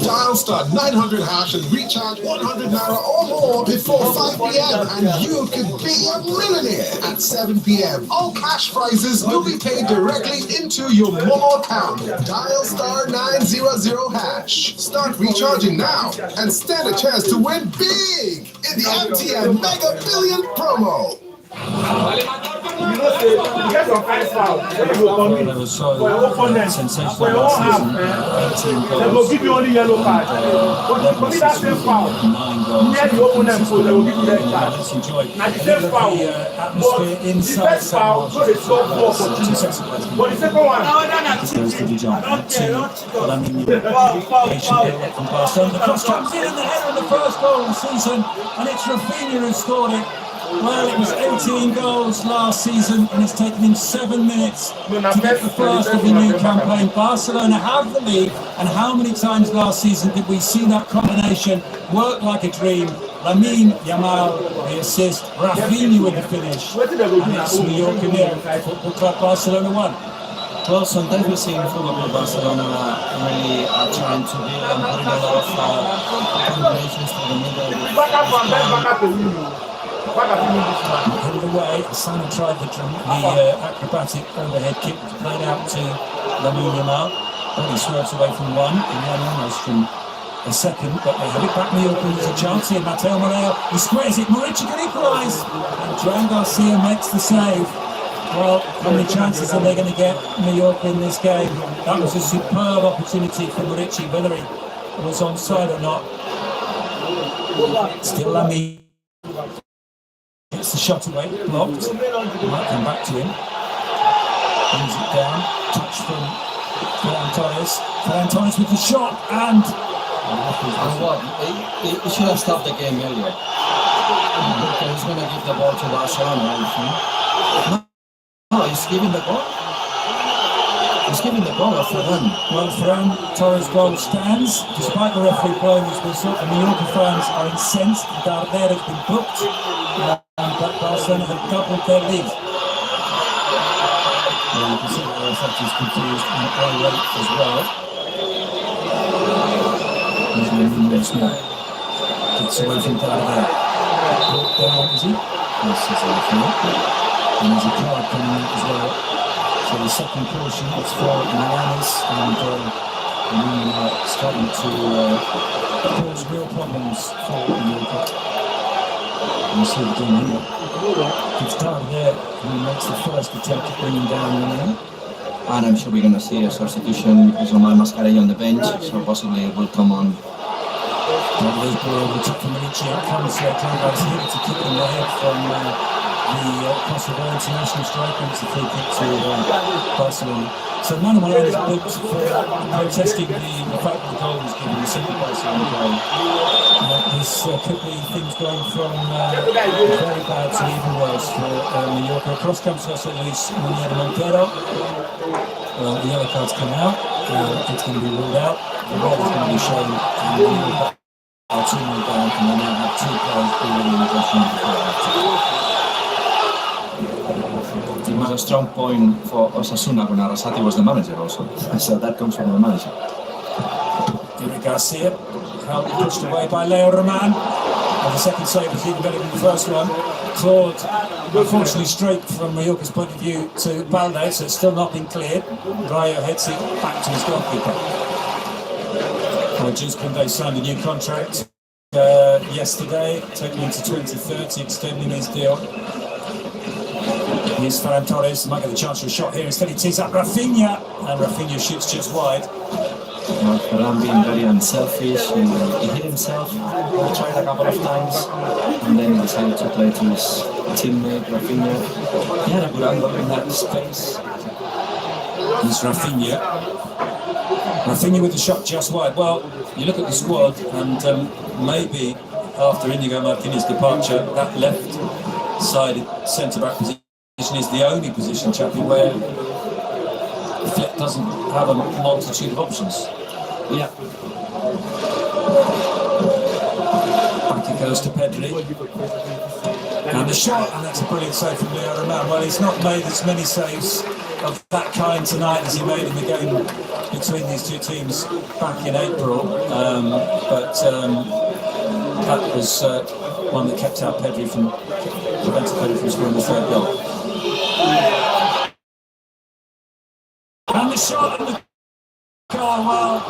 Dial star 900 hash and recharge 100 naira or more before 5 p.m. and you could be a millionaire. At 7 p.m., all cash prizes will be paid directly into your Momo account. Dial star 900 hash. Start recharging now and stand a chance to win big in the MTN Mega Billion promo. You know, say, you get your kind foul, then you go come in. For your opponent, for your own half, they will give you only yellow card. But if you commit that same foul, near the opponent, so they will give you red card. Now the same foul, but the first foul, so they score 4 for 2 seconds. But the second one, I don't care. From Barcelona. The cross comes in and the header of the first goal of the season, and it's Rafinha who scored it. Well, it was 18 goals last season, and it's taken him 7 minutes to get the first of the new campaign. Barcelona have the lead, and how many times last season did we see that combination work like a dream? Lamine Yamal, the assist, Rafinha with the finish, and it's Mallorca 0, Football Club Barcelona 1. Well, sometimes we see in Football Club Barcelona really trying to build and putting a lot of combinations to the middle. Headed away, Sana tried the acrobatic overhead kick played out to Lamine Yamal, but he swerves away from one and then almost from a second, but they have it back. Mallorca has a chance here. Mateo Moreno, he squares it. Morici can equalise, and Joan Garcia makes the save. Well, how many chances are they going to get Mallorca in this game? That was a superb opportunity for Morici, whether he was onside or not. Still Lamine. It's the shot away, blocked. Might come back to him. Brings it down. Touch from Ferran Torres with the shot and what? He should have stopped the game earlier. Because he's going to give the ball to Barcelona, I think. No, he's giving the ball. He's giving the ball to Ferran. Well, Ferran Torres' goal stands, despite the referee blowing his whistle, and the Mallorca fans are incensed. Darder has been booked, but Barcelona have doubled their lead. Well, you can see the effect is confused and play rate as well. He's moving very small. Gets away from Darder. Brought down, is he? Yes, he's away from it. And there's a card coming in as well. So the second portion is for Milanes, and starting to cause real problems for Mallorca. You see the game here. It's down there, and he makes the first attempt to bring him down the man. And I'm sure we're going to see a substitution. Ismael Mascarell on the bench, so possibly it will come on. Lovely ball over the top from Medici. It comes Clango's here to kick him ahead from the Kosovo international striker. It's a free kick to Barcelona. So Manu Malone is booked for protesting the fact that the goal was given, the simple Barcelona goal. This could be things going from very bad to even worse for Mallorca. Cross comes to us at least Montero. Well, the yellow card's come out. It's going to be ruled out. The red is going to be shown. And our 2 more down, and they now have 2 players already in the dressing room. It was a strong point for Osasuna when Arrasati was the manager also. So that comes from the manager. Eric Garcia, held pushed away by Leo Roman. And the second save was even better than the first one. Claude, unfortunately straight from Mallorca's point of view to Balde, so it's still not been cleared. Rayo heads it back to his goalkeeper. Jules Koundé signed a new contract yesterday, taking him to 2030, extending his deal. Here's Ferran Torres, might get the chance for a shot here. Instead he tees up Rafinha, and Rafinha shoots just wide. Ferran being very unselfish, he hit himself, he tried a couple of times, and then he decided to play to his teammate Rafinha. He had a good angle in that space. Here's Rafinha. Rafinha with the shot just wide. Well, you look at the squad, and maybe after Inigo Martinez's departure, that left-sided centre-back position is the only position, Chappie, where Flick doesn't have a multitude of options. Yeah. Back it goes to Pedri. And the shot, and that's a brilliant save from Leo Roman. Well, he's not made as many saves of that kind tonight as he made in the game between these two teams back in April, but that was one that kept out Pedri prevented Pedri from scoring the third goal. And the shot and the goal, well,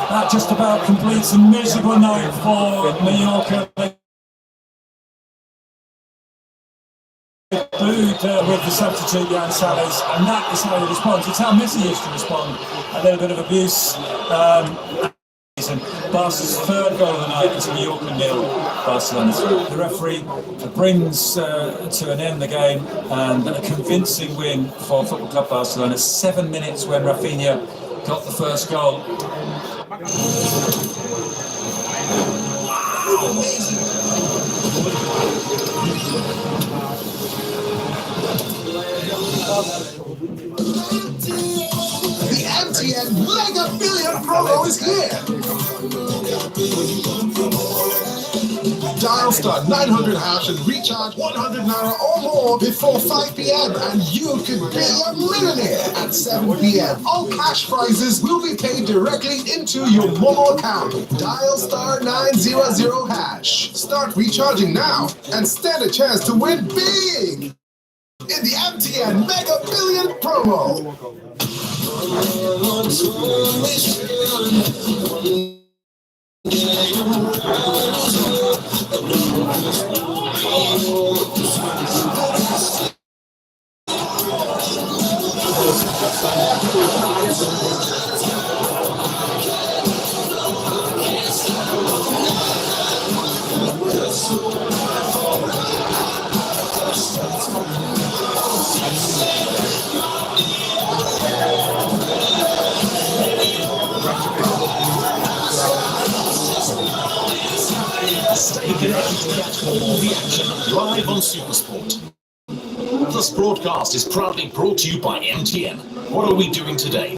that just about completes a miserable night for Mallorca. Booed with the substitute Jan Sales, and that is how he responds. It's how Messi used to respond. A little bit of abuse. Barca's third goal of the night is Mallorca 0, Barcelona 3. The referee brings to an end the game, and a convincing win for Football Club Barcelona. 7 minutes when Rafinha got the first goal. The MTN Mega Billion promo is here. Dial star 900 hash and recharge 100 naira or more before 5 p.m. and you could be a millionaire at 7 p.m. All cash prizes will be paid directly into your Momo account. Dial star 900 hash. Start recharging now and stand a chance to win big in the MTN Mega Billion promo. Stay connected to catch all the action live on Supersport. This broadcast is proudly brought to you by MTN. What are we doing today?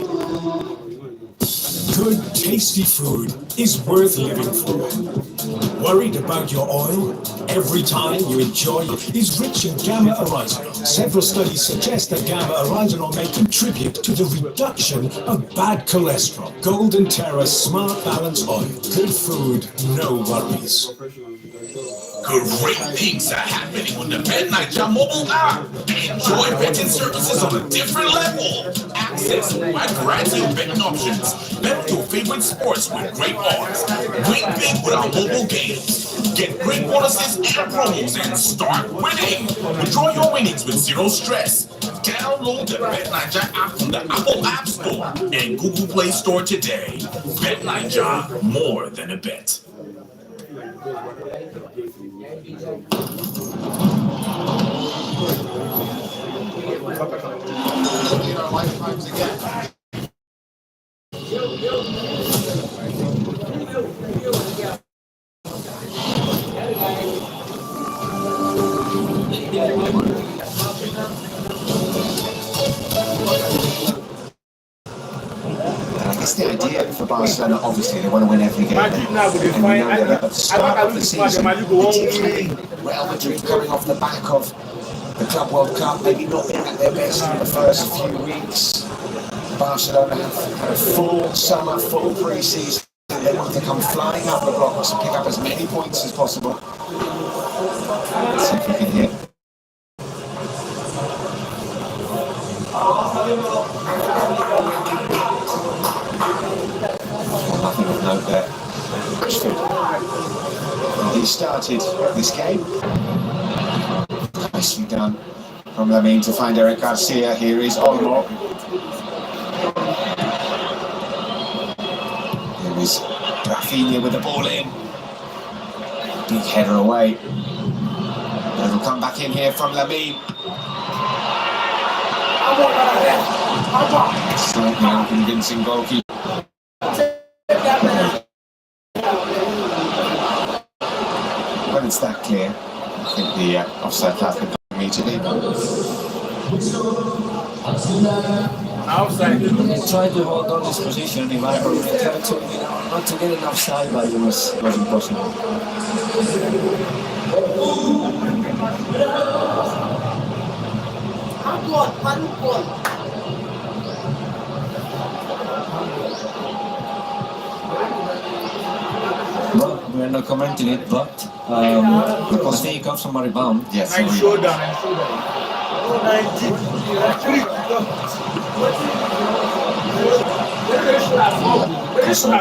Good, tasty food is worth living for. Worried about your oil? Every time you enjoy it is rich in gamma oryzanol. Several studies suggest that gamma oryzanol may contribute to the reduction of bad cholesterol. Golden Terra Smart Balance Oil. Good food, no worries. Great things are happening on the Bet Niger mobile app. Enjoy betting services on a different level. Access wide variety of betting options. Bet with your favorite sports with great odds. Win big with our mobile games. Get great bonuses and promos and start winning. Withdraw your winnings with zero stress. Download the BetNaija app from the Apple App Store and Google Play Store today. BetNaija, more than a bet. Lifetimes again. I guess the idea for Barcelona, obviously, they want to win every game. And we know that at the start of the season, particularly Real Madrid coming off the back of the Club World Cup, maybe not being at their best in the first few weeks. Barcelona have had a full summer, full pre-season. They want to come flying up the blocks and pick up as many points as possible. Let's see if we can hit. Nothing of note there. Rashford. He started this game. Nicely done from Lamine to find Eric Garcia. Here is Olmo. Here is Rafinha with the ball in. Big header away. It'll come back in here from Lamine. Slightly unconvincing goalkeeper. When it's that clear, I think the offside flag can come immediately. He tried to hold on his position in my opinion, tried to, not to get an offside, but it was impossible. Well, we're not commenting it, but because he comes from a rebound. Yes.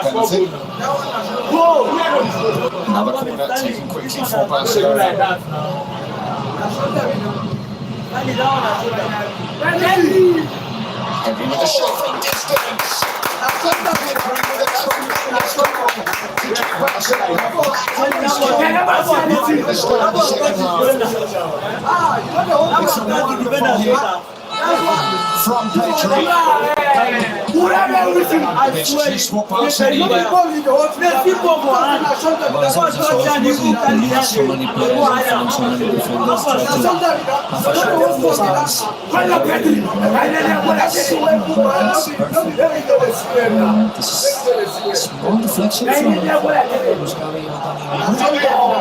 Penalty. Another corner taken quickly for Barcelona. Heavy with a shot from distance. From Pedri. This is what Barcelona Well, it's also so many players and so many defenders try to have a shot from distance. That's perfect. This is small deflection from Muscavi or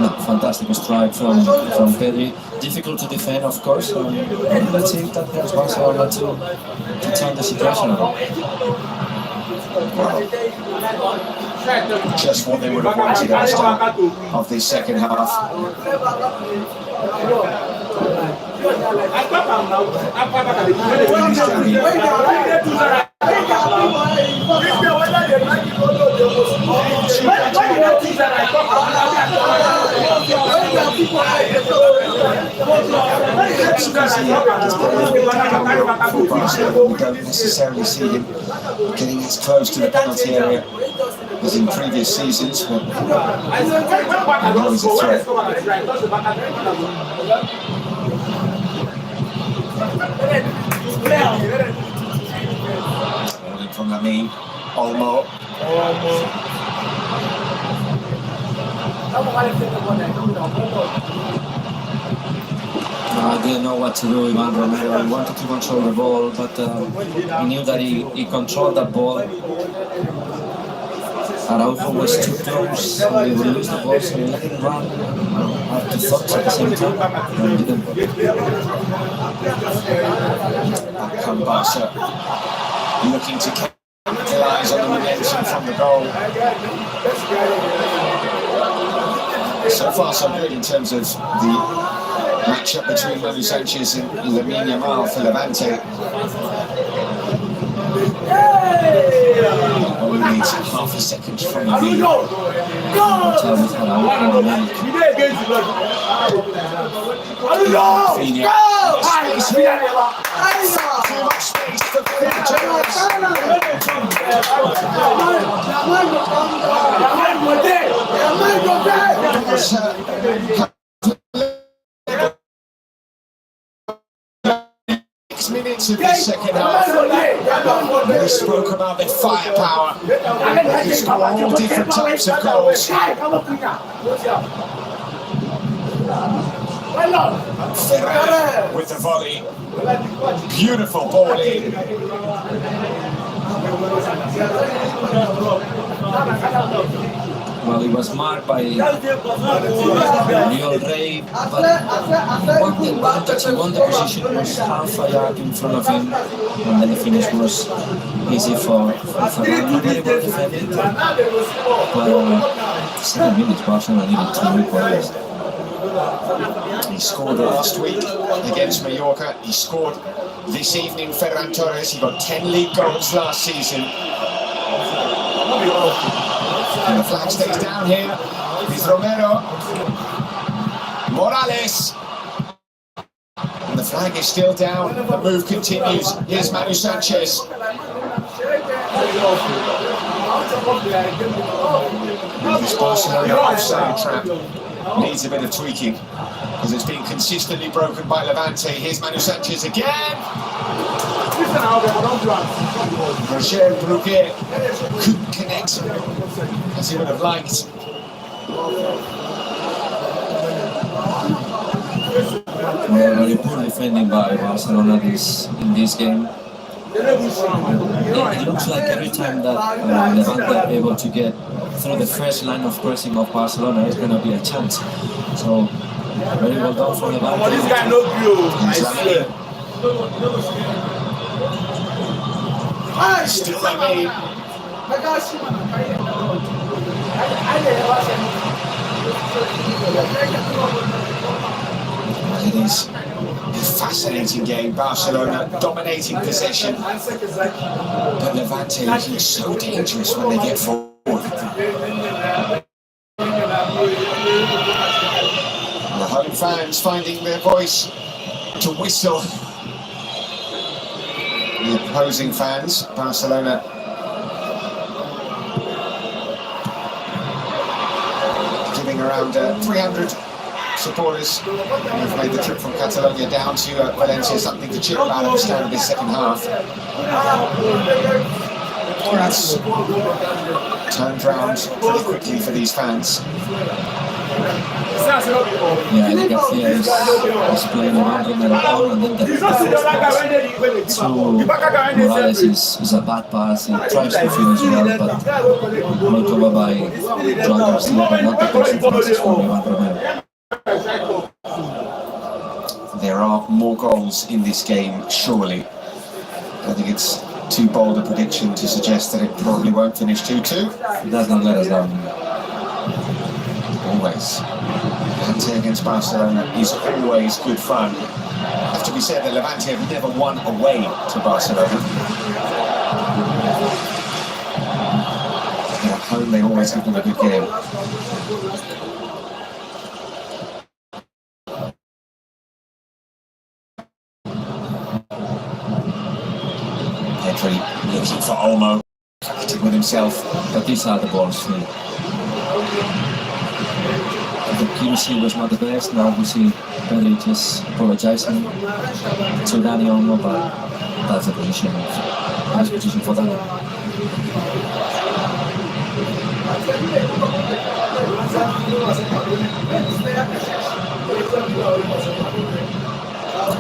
No, fantastic strike from Pedri. Difficult to defend, of course. Let's see if that helps Barcelona to turn the situation around. Just what they would have wanted at the start of this second half. We don't necessarily see him getting as close to the penalty area as in previous seasons, but I know he's a threat. Holding from Lamine, Olmo. I didn't know what to do, Ivan Romero. He wanted to control the ball, but he knew that he controlled that ball. Araujo was too close, and he would lose the ball, so he let him run. I have two thoughts at the same time, and he didn't. Back come Barca, looking to capitalise on the momentum from the goal. So far so good in terms of the matchup between Manu Sanchez and Lamine Yamal for Levante. Only needs half a second from the lead. Minutes of the second half. We spoke about their firepower. They can score all different types of goals. Ferrer with the volley. Beautiful ball in. Well, he was marked by Real Rey, but he won the advantage, he won the position, was half a yard in front of him, and then the finish was easy for Ferran. Not very well defended, but 7 minutes, Barcelona needed 2 goals. He scored last week against Mallorca. He scored this evening, Ferran Torres. He got 10 league goals last season. And the flag stays down here. It's Romero. Morales. And the flag is still down. The move continues. Here's Manu Sanchez. This Barcelona offside trap needs a bit of tweaking because it's been consistently broken by Levante. Here's Manu Sanchez again. Roger Bruguet couldn't connect as he would have liked. Well, very poor defending by Barcelona in this game. It looks like every time that Levante are able to get through the first line of pressing of Barcelona, it's going to be a chance. So, very well done for Levante. This guy no view, I swear. Still Lamine. It is a fascinating game. Barcelona dominating possession, but Levante looking so dangerous when they get forward. The home fans finding their voice to whistle. The opposing fans, Barcelona giving around 300 supporters who've made the trip from Catalonia down to Valencia something to cheer about at the start of this second half. It's turned round pretty quickly for these fans. Yeah, Garcia is playing around on and then the first pass to Morales is a bad pass. He tries to finish well, but not over by Joan Garcia, but not the best passes from Ivan Romero. There are more goals in this game, surely. I think it's too bold a prediction to suggest that it probably won't finish 2-2. It does not let us down. Always. Levante against Barcelona is always good fun. Have to be said that Levante have never won away to Barcelona. At home they always give them a good game. Pedri looking for Olmo. Fighting with himself. But these are the balls. The QC was not the best. Now we see Pedri just apologizing to Dani Olmo, but that's a position. Nice position for Dani.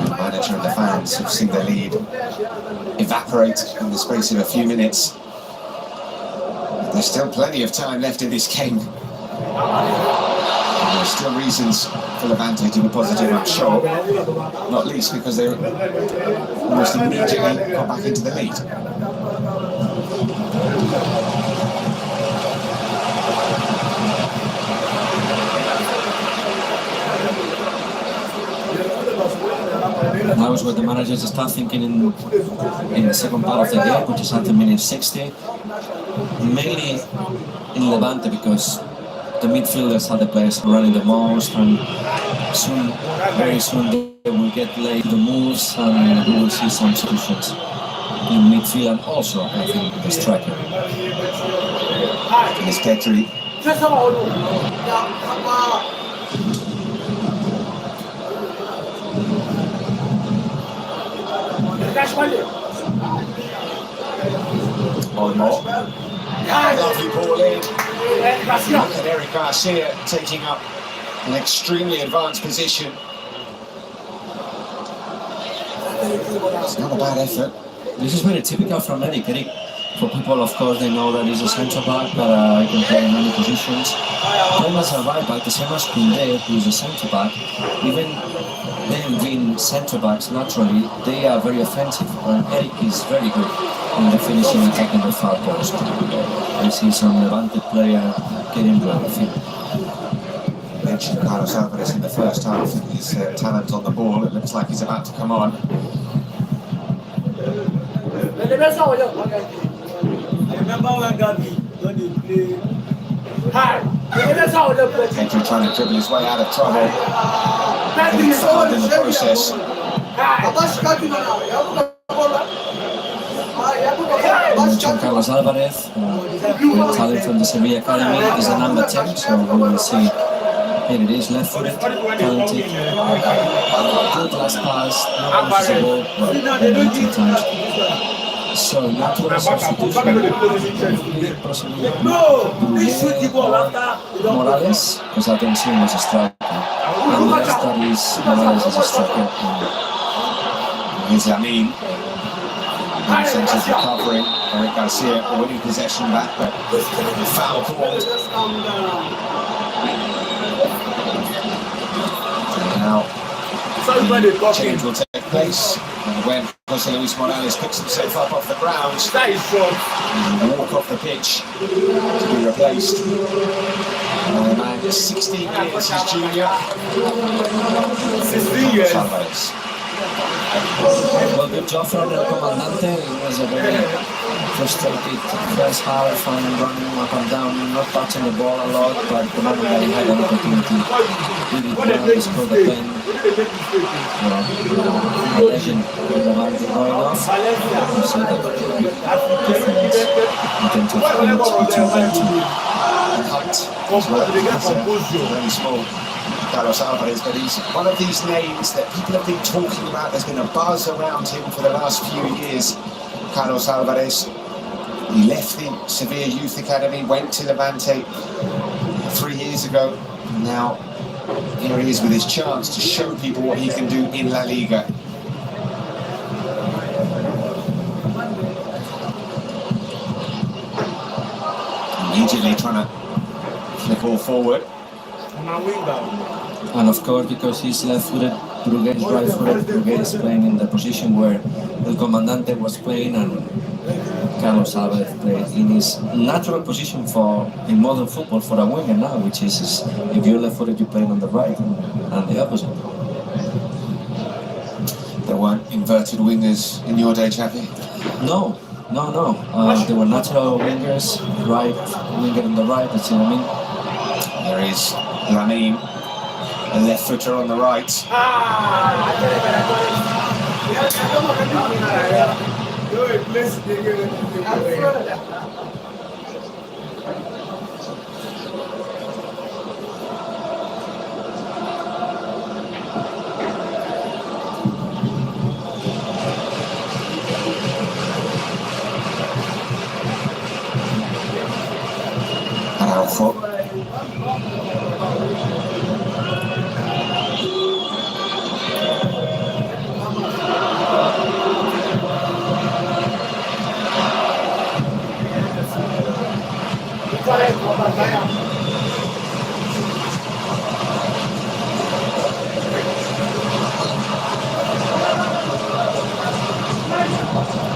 The manager and the fans have seen their lead evaporate in the space of a few minutes. There's still plenty of time left in this game. There's still reasons for Levante to be positive, I'm sure. Not least because they almost immediately got back into the lead. now is where the managers start thinking in the second part of the game, which is at the minute 60. Mainly in Levante, because the midfielders are the players running the most, and soon, very soon, they will get late the moves, and we will see some solutions in midfield, and also, I think, the striker. It's Petri. Olmo. Lovely ball in. Look at Eric Garcia taking up an extremely advanced position. It's not a bad effort. This is very typical from Eric. Eric, for people, of course, they know that he's a centre-back, but he can play in many positions. Playing as a right-back, the same as Koundé, who's a centre-back, even them being centre-backs naturally, they are very offensive, and Eric is very good in the finishing attack in the far post. I see some Levante player getting blown with him. Mentioned Carlos Alvarez in the first half, his talent on the ball. It looks like he's about to come on. Pedro trying to dribble his way out of trouble. Getting fouled in the process. John Carlos Alvarez, talent from the Sevilla Academy, is a number 10, so we will see. Here it is, left-footed, talented, good last pass, not noticeable, but 19 times. So, natural substitution, Morales, because I don't see him as a striker, and the rest that is Morales as a striker. Here's Lamin. In sense of recovering. Eric Garcia winning possession back, but foul called. Now, change will take place. And when Jose Luis Morales picks himself up off the ground, he will walk off the pitch to be replaced by a man 16 years his junior, Alvarez. Well, good job from El Comandante. It was a very frustrated first half and running up and down, not touching the ball a lot, but the moment that he had an opportunity, did it well, he scored the pen. A legend in Levante going off. So that difference in terms of age between them two. And height as well. Very small. Carlos Alvarez, but he's one of these names that people have been talking about. There's been a buzz around him for the last few years. Carlos Alvarez, he left the Sevilla Youth Academy, went to Levante 3 years ago. Now, here he is with his chance to show people what he can do in La Liga. Immediately trying to flip all forward. And of course, because he's left-footed, Brugué is right-footed. Brugué is playing in the position where El Comandante was playing, and Carlos Alvarez played in his natural position in modern football for a winger now, which is if you're left-footed, you play on the right, and the opposite. There weren't inverted wingers in your day, Chappie? No. There were natural wingers, right winger on the right, that's what I mean. There is Lamin, a left footer on the right. Araujo.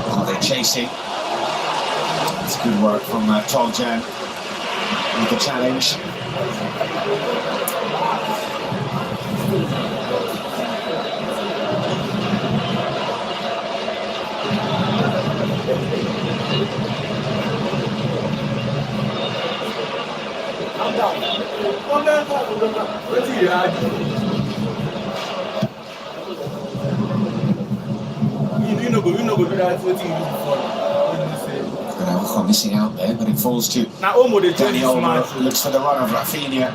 Are they chasing? It's good work from Toljan with the challenge. Missing out there, but it falls to Dani Olmo, who looks for the run of Rafinha. I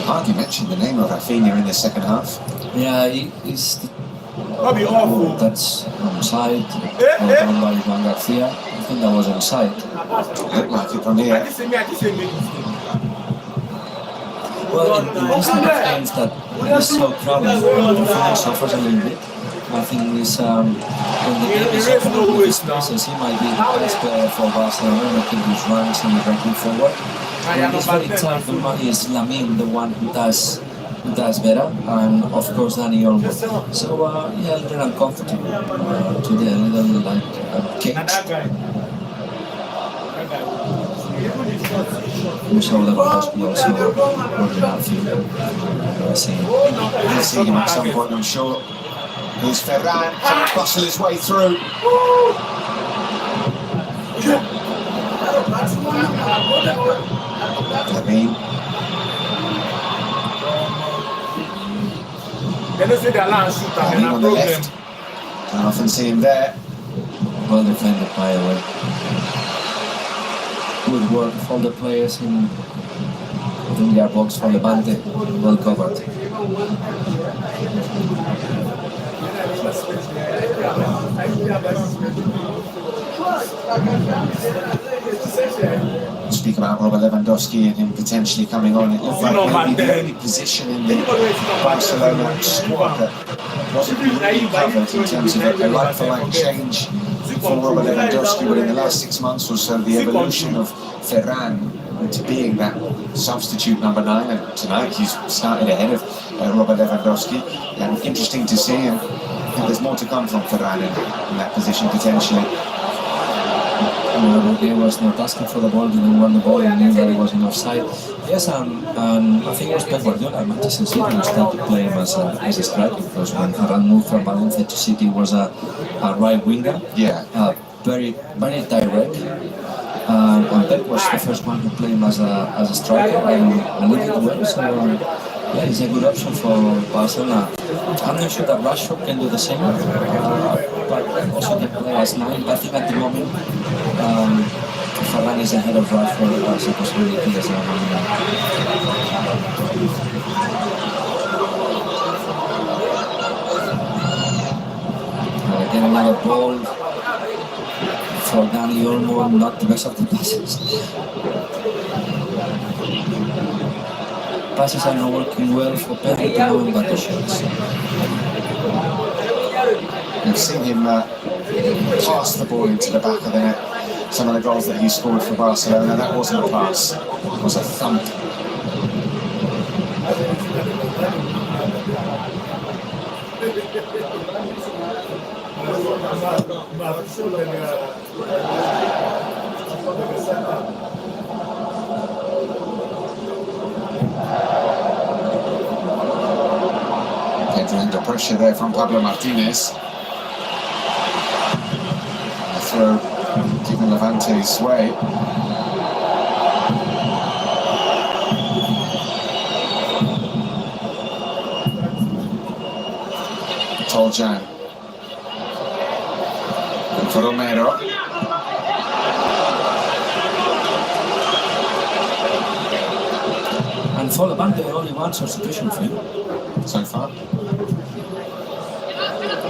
hardly mentioned the name of Rafinha in the second half. Yeah, he's that's onside. Well done by Juan Garcia. I think that was onside. Looked like it from here. Well, in these type of games that is so crowded, the fan suffers a little bit. I think this, when the game is open with his passes, he might be the best player for Barcelona, making his runs and breaking forward. In this very tight moment is Lamine, the one who does better, and of course Dani Olmo. So yeah, a little uncomfortable today, a little like caged. We saw Lewandowski also working outfield. We'll see him at some point, I'm sure. Here's Ferran, trying to bustle his way through. Lamine. Lamine on the left. Don't often see him there. Well defended, by the way. Good work from the players in their box for Levante. Well covered. Speak about Robert Lewandowski and him potentially coming on. It looked like maybe the only position in the Barcelona squad that wasn't really covered in terms of a like-for-like change for Robert Lewandowski. But in the last 6 months or so, the evolution of Ferran to being that substitute number 9, and tonight he's started ahead of Robert Lewandowski. And interesting to see, and there's more to come from Ferran in that position potentially. He was not asking for the ball, didn't want the ball, and knew that he was in offside. Yes, and I think it was Pep Guardiola at Manchester City who started to play him as a striker, because when Ferran moved from Valencia to City, he was a right winger. Yeah. Very direct. And Pep was the first one who played him as a striker, and he did well. So yeah, he's a good option for Barcelona. I'm not sure that Rashford can do the same, but also can play as 9. I think at the moment Ferran is ahead of Rashford as a possibility as a winger. Again, another ball for Dani Olmo, not the best of the passes. Passes are not working well for Pedro at the moment, but the shots. We've seen him pass the ball into the back of the net. Some of the goals that he scored for Barcelona, that wasn't a pass, it was a thump. Pedro under pressure there from Pablo Martinez. The throw given Levante's way. Toljan. And for Romero. And for Levante, only one substitution for him so far.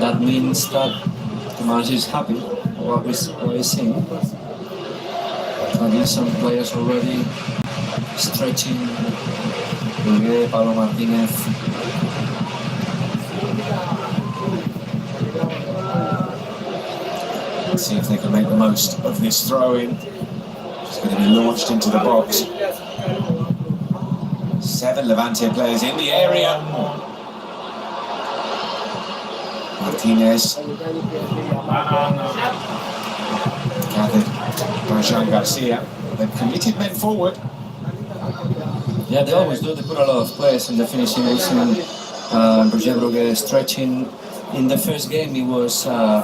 That means that the manager is happy what we're seeing. At least some players already stretching. Pablo Martinez. Let's see if they can make the most of this throw-in. It's going to be launched into the box. 7 Levante players in the area. Martinez. Gathered by Jean Garcia. They've committed men forward. Yeah, they always do. They put a lot of players in the finishing position. Roger Brugge stretching. In the first game, he was, I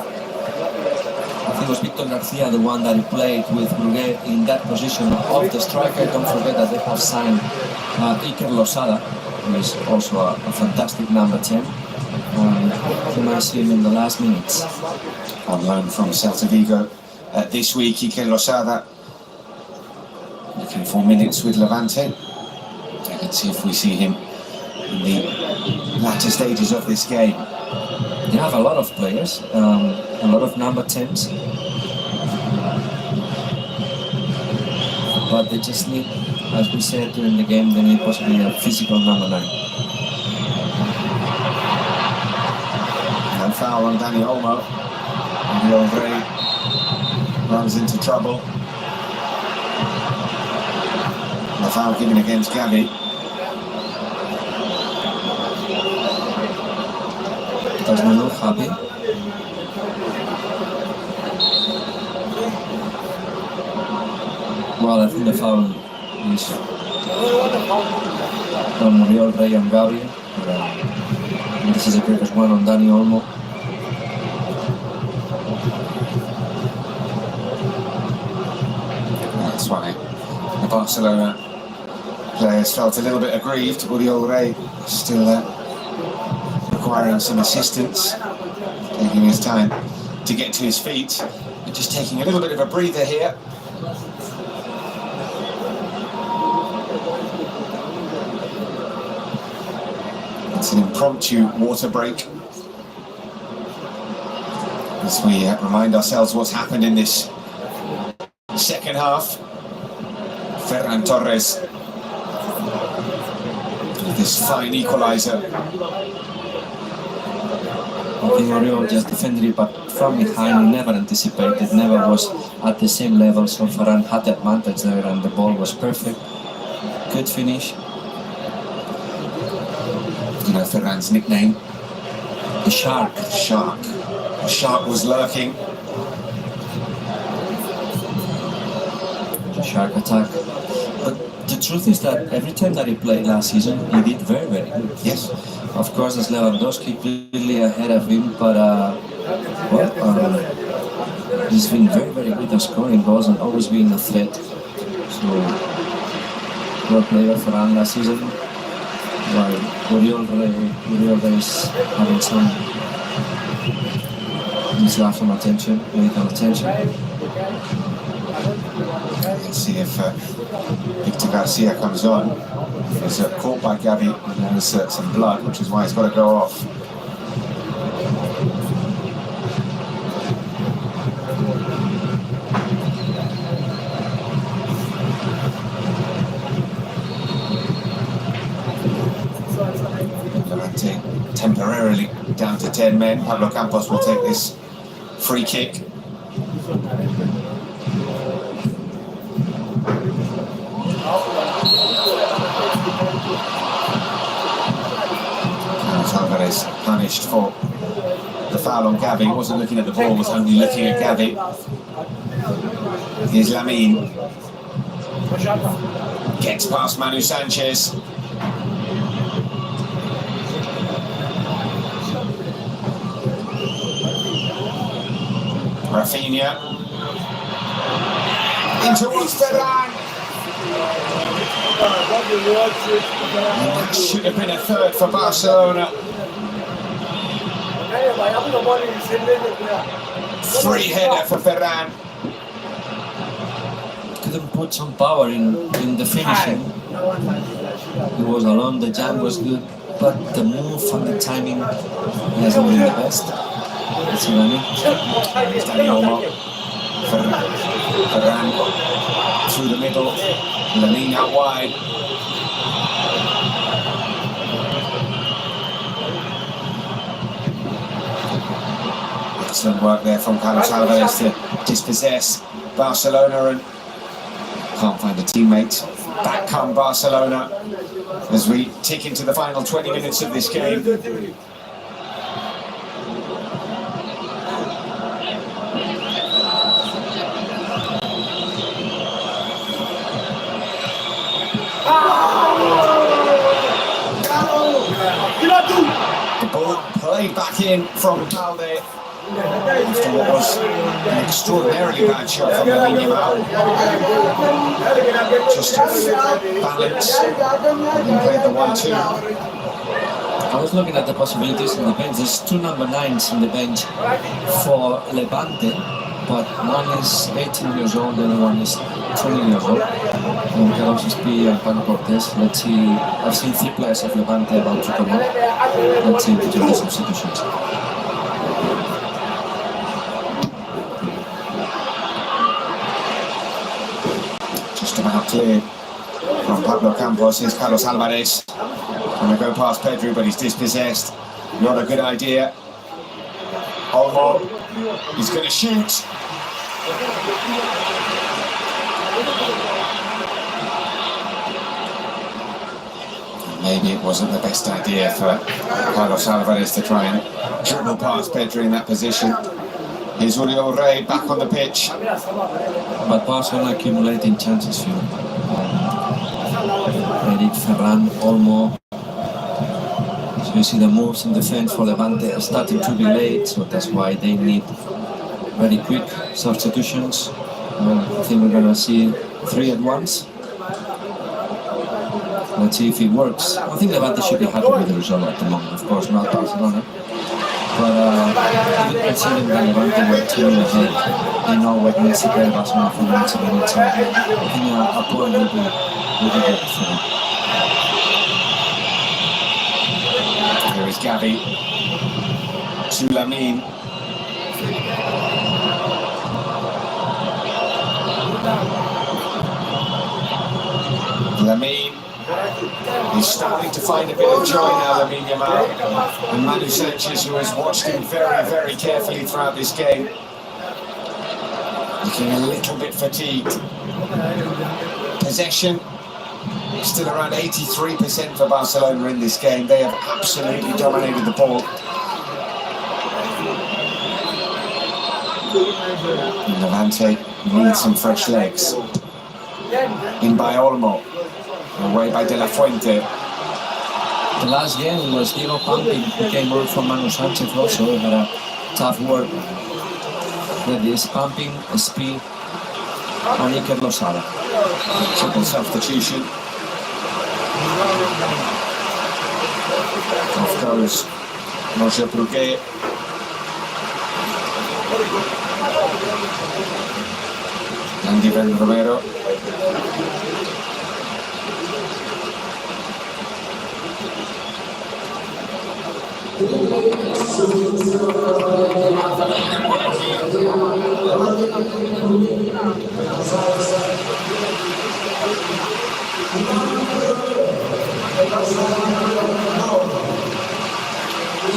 think it was Victor Garcia, the one that he played with Brugué in that position of the striker. Don't forget that they have signed Iker Losada, who is also a fantastic number 10. You might see him in the last minutes. On loan from Celta Vigo this week, Iker Losada looking for minutes with Levante. Let's see if we see him in the latter stages of this game. They have a lot of players, a lot of number 10s, but they just need, as we said during the game, they need possibly a physical number 9. And foul on Dani Olmo. And the Andre runs into trouble. The foul given against Gavi. Doesn't look happy. Well, I think the foul is on Muriel Rey and Gavi. This is the previous one on Dani Olmo. That's why the Barcelona players felt a little bit aggrieved. Muriel Rey still requiring some assistance, taking his time to get to his feet, but just taking a little bit of a breather here. It's an impromptu water break as we remind ourselves what's happened in this second half. Ferran Torres with this fine equaliser. I think Oriol just defended it, but from behind he never anticipated, never was at the same level, so Ferran had the advantage there and the ball was perfect. Good finish. You know Ferran's nickname? The Shark. Shark. The Shark was lurking. The Shark attack. But the truth is that every time that he played last season, he did very, very good. Yes. Of course, there's Lewandowski clearly ahead of him, but he's been very, very good at scoring goals and always being a threat. So, well player for Ferran last season, while Oriol Rey is having some, needs to have some attention, medical attention. Let's see if Victor Garcia comes on. He's caught by Gavi and there's some blood, which is why he's got to go off. Levante temporarily down to 10 men. Pablo Campos will take this free kick. Alvarez punished for the foul on Gavi. He wasn't looking at the ball, was only looking at Gavi. Here's Lamine. Gets past Manu Sanchez. Rafinha. In towards Ferran. That should have been a third for Barcelona. Free header for Ferran. Couldn't put some power in the finishing. He was alone, the jump was good, but the move and the timing hasn't been the best. That's what I mean. It's Dani Olmo. Ferran through the middle. Lamine out wide. Excellent work there from Carlos Alvarez to dispossess Barcelona and can't find a teammate. Back come Barcelona as we tick into the final 20 minutes of this game. The ball played back in from Balde. after what was an extraordinarily bad shot from Lamine Yamal. Just off balance, and played the 1-2. I was looking at the possibilities in the bench. There's 2 number 9s in the bench for Levante, but one is 18 years old, the other one is 20 years old. Carlos Espí and Paco Cortés. Let's see. I've seen 3 players of Levante about to come up. Let's see if we do the substitutions. Just about clear from Pablo Campos. Here's Carlos Alvarez. Going to go past Pedri, but he's dispossessed. Not a good idea. Olmo. He's going to shoot. Maybe it wasn't the best idea for Carlos Alvarez to try and dribble past Pedri in that position. Here's Julio Rey back on the pitch. But Barcelona accumulating chances here. Eric, Ferran, Olmo. So you see the moves in defense for Levante are starting to be late, so that's why they need very quick substitutions. I think we're gonna see 3 at once. Let's see if it works. I think Levante should be happy with the result at the moment, of course, not Barcelona. But even considering that Levante were 2 ahead, they know what needs to play Barcelona for them to win it. So I think a point will be good for them. Here is Gavi to Lamine. Lamine is starting to find a bit of joy now, Lamine Yamal. And Manu Sanchez, who has watched him very, very carefully throughout this game, looking a little bit fatigued. Possession still around 83% for Barcelona in this game. They have absolutely dominated the ball. And Levante needs some fresh legs. In by Olmo. Away by De La Fuente. The last game was Diego Pampin who came over from Manu Sanchez also. He had a tough work. That is Pampin, Espí, and Iker Losada. Triple substitution. Off goes Roger Bruguet. Andy Van Romero.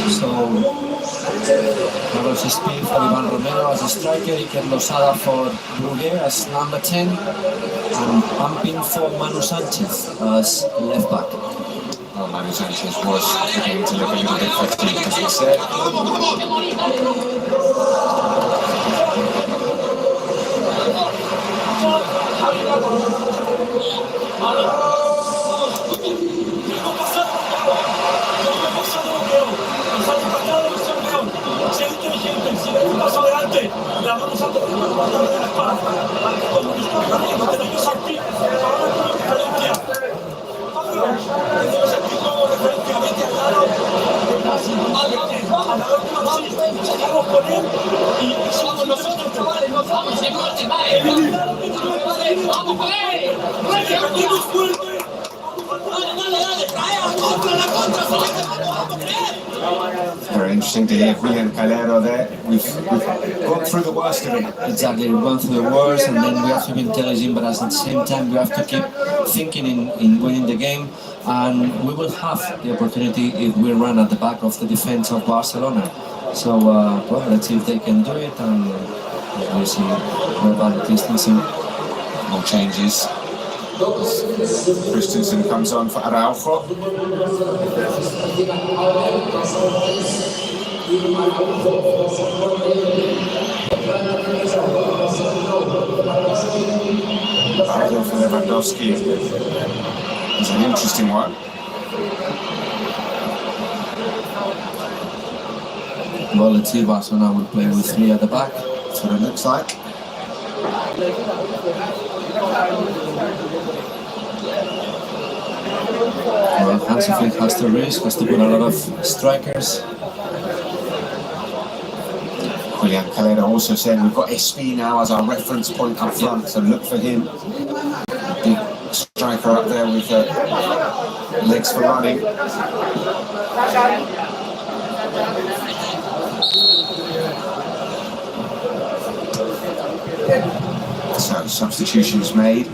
So, Carlos Espí for Ivan Romero as a striker, Iker Losada for Bruguet as number 10, and Pampin for Manu Sanchez as left back. Well, Manu Sanchez was beginning to look a little bit fatigued, as we said. Very interesting to hear Julian Calero there. We've gone through the worst of it. Exactly, we've gone through the worst, and then we have to be intelligent, but at the same time we have to keep thinking in winning the game, and we will have the opportunity if we run at the back of the defense of Barcelona. So, well, let's see if they can do it, and we'll see what about the distancing. No changes. Christensen comes on for Araujo. Bardo for Lewandowski is an interesting one. Well, let's see, Barcelona will play with 3 at the back. That's what it looks like. Well, Hansi Flick has to risk, has to put a lot of strikers. Julian Calero also saying we've got SP now as our reference point up front, so look for him. Big striker up there with legs for running. So substitutions made.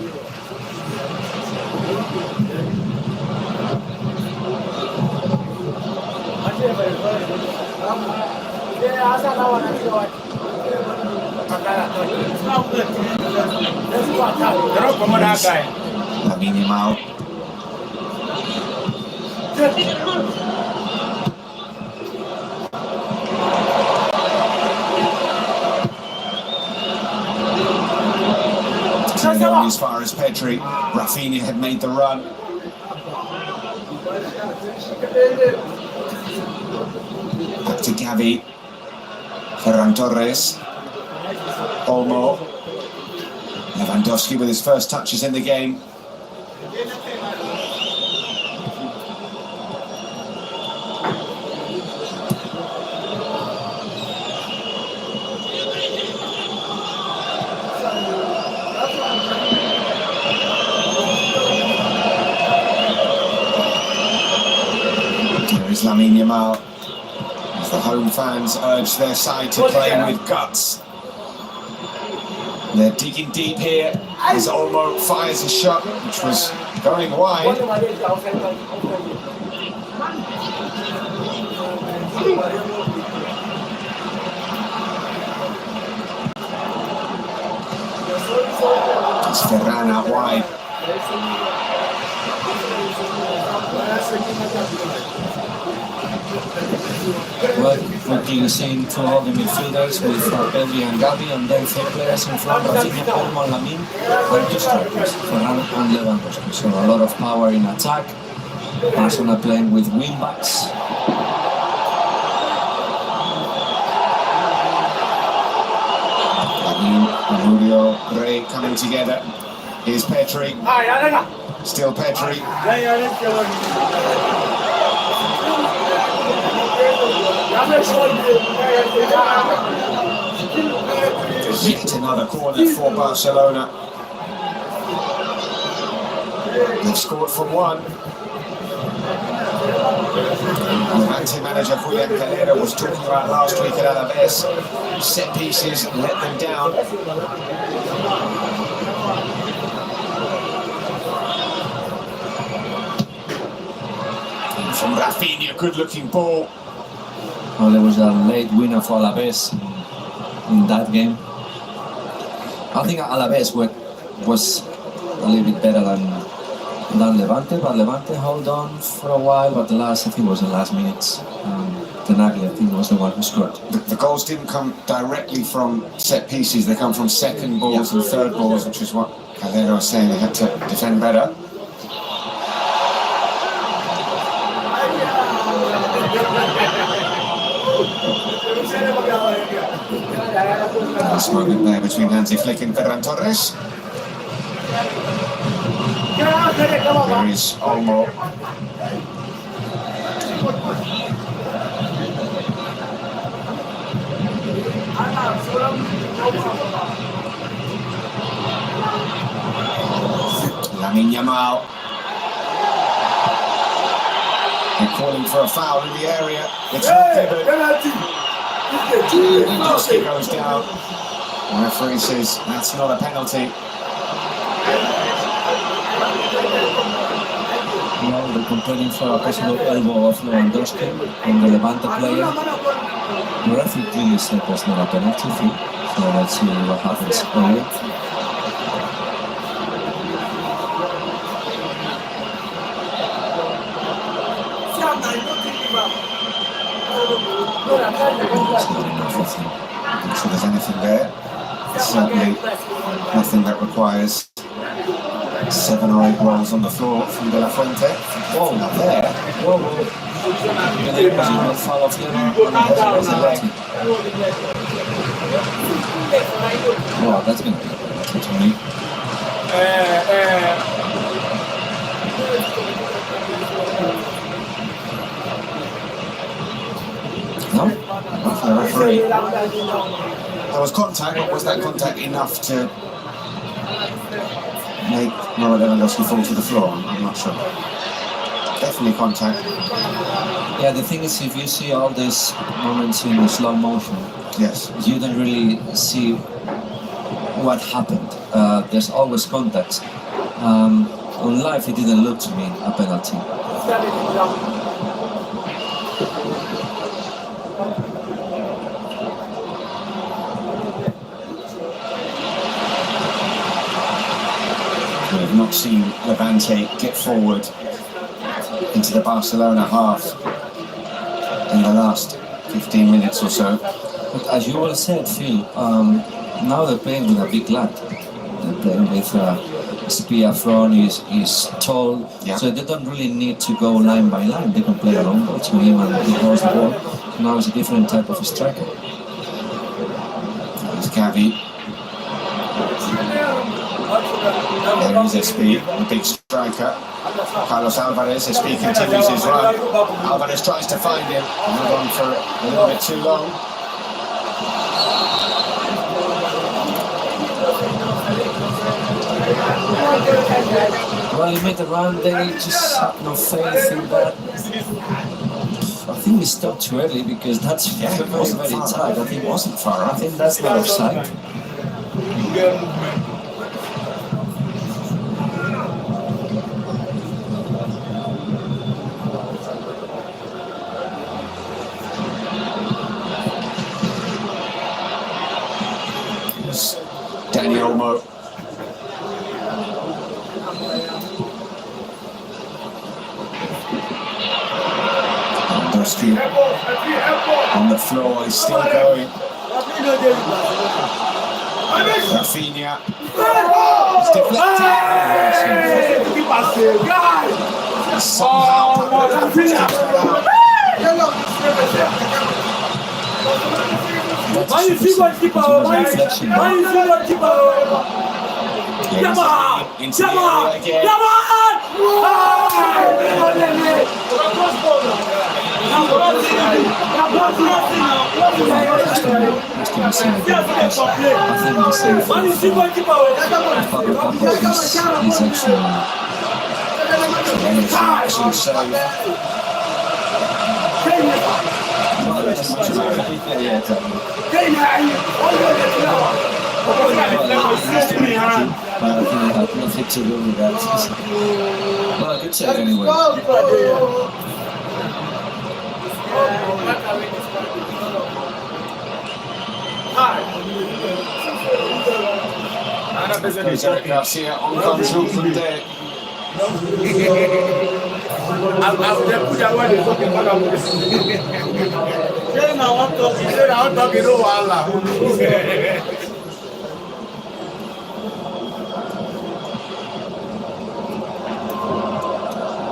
Lamine Yamal. Going as far as Pedri. Rafinha had made the run. Back to Gavi. Ferran Torres. Olmo. Lewandowski with his first touches in the game. There is Lamine Yamal. As the home fans urge their side to play with guts. They're digging deep here as Olmo fires a shot which was going wide. It's Ferran out wide. Well, quickly seeing 2 holding midfielders with Pedri and Gavi, and then 3 players in front, Rafinha, Olmo and Lamine, and 2 strikers, Ferran and Lewandowski. So a lot of power in attack. Barcelona playing with wing backs. Lamine, Julio, Ray coming together. Here's Pedri. Still Pedri. Yet another corner for Barcelona. They've scored from 1. Levante manager Julian Calero was talking about last week at Alaves. Set pieces let them down. And from Rafinha, good looking ball. Well, there was a late winner for Alaves in that game. I think Alaves was a little bit better than Levante, but Levante held on for a while, but I think it was the last minutes. Tenaglia, I think, was the one who scored. The goals didn't come directly from set pieces, they come from second balls and third balls, which is what Calero was saying, they had to defend better. Nice moment there between Hansi Flick and Ferran Torres. There is Olmo. Lamine Yamal. They're calling for a foul in the area. It's not given. Lewandowski goes down. The referee says that's not a penalty. Now they're complaining for a possible elbow of Lewandowski on the Levante player. The referee clearly said that's not a penalty, so let's see what happens. Not sure there's anything there. Certainly nothing that requires 7 or 8 rolls on the floor from De La Fuente. Whoa, Not there. whoa. Foul of Levante and has the leg. Wow, that's going to be lucky to me. No? Not for the referee. There was contact, but was that contact enough to make Robert Lewandowski fall to the floor? I'm not sure. Definitely contact. Yeah, the thing is, if you see all these moments in slow motion, yes, you don't really see what happened. There's always contact. On live, it didn't look to me a penalty. We've not seen Levante get forward into the Barcelona half in the last 15 minutes or so. But as you all said, Phil, now they're playing with a big lad. They're playing with Spia front is tall, so they don't really need to go line by line. They can play a long ball to him and he holds the ball. So now it's a different type of striker. There's Gavi. There is Espy, the big striker. Carlos Alvarez. Espy continues his run. Alvarez tries to find him. Not on for a little bit too long. Well, he made the run, then he just had no faith in that. I think he stopped too early because that's very, very tight. I think it wasn't far. I think that's not offside. Danny Olmo. Lewandowski on the floor, he's still going. Rafinha. It's deflected. Nothing to do with that. Well, a good save anyway. Eric Garcia on control from there.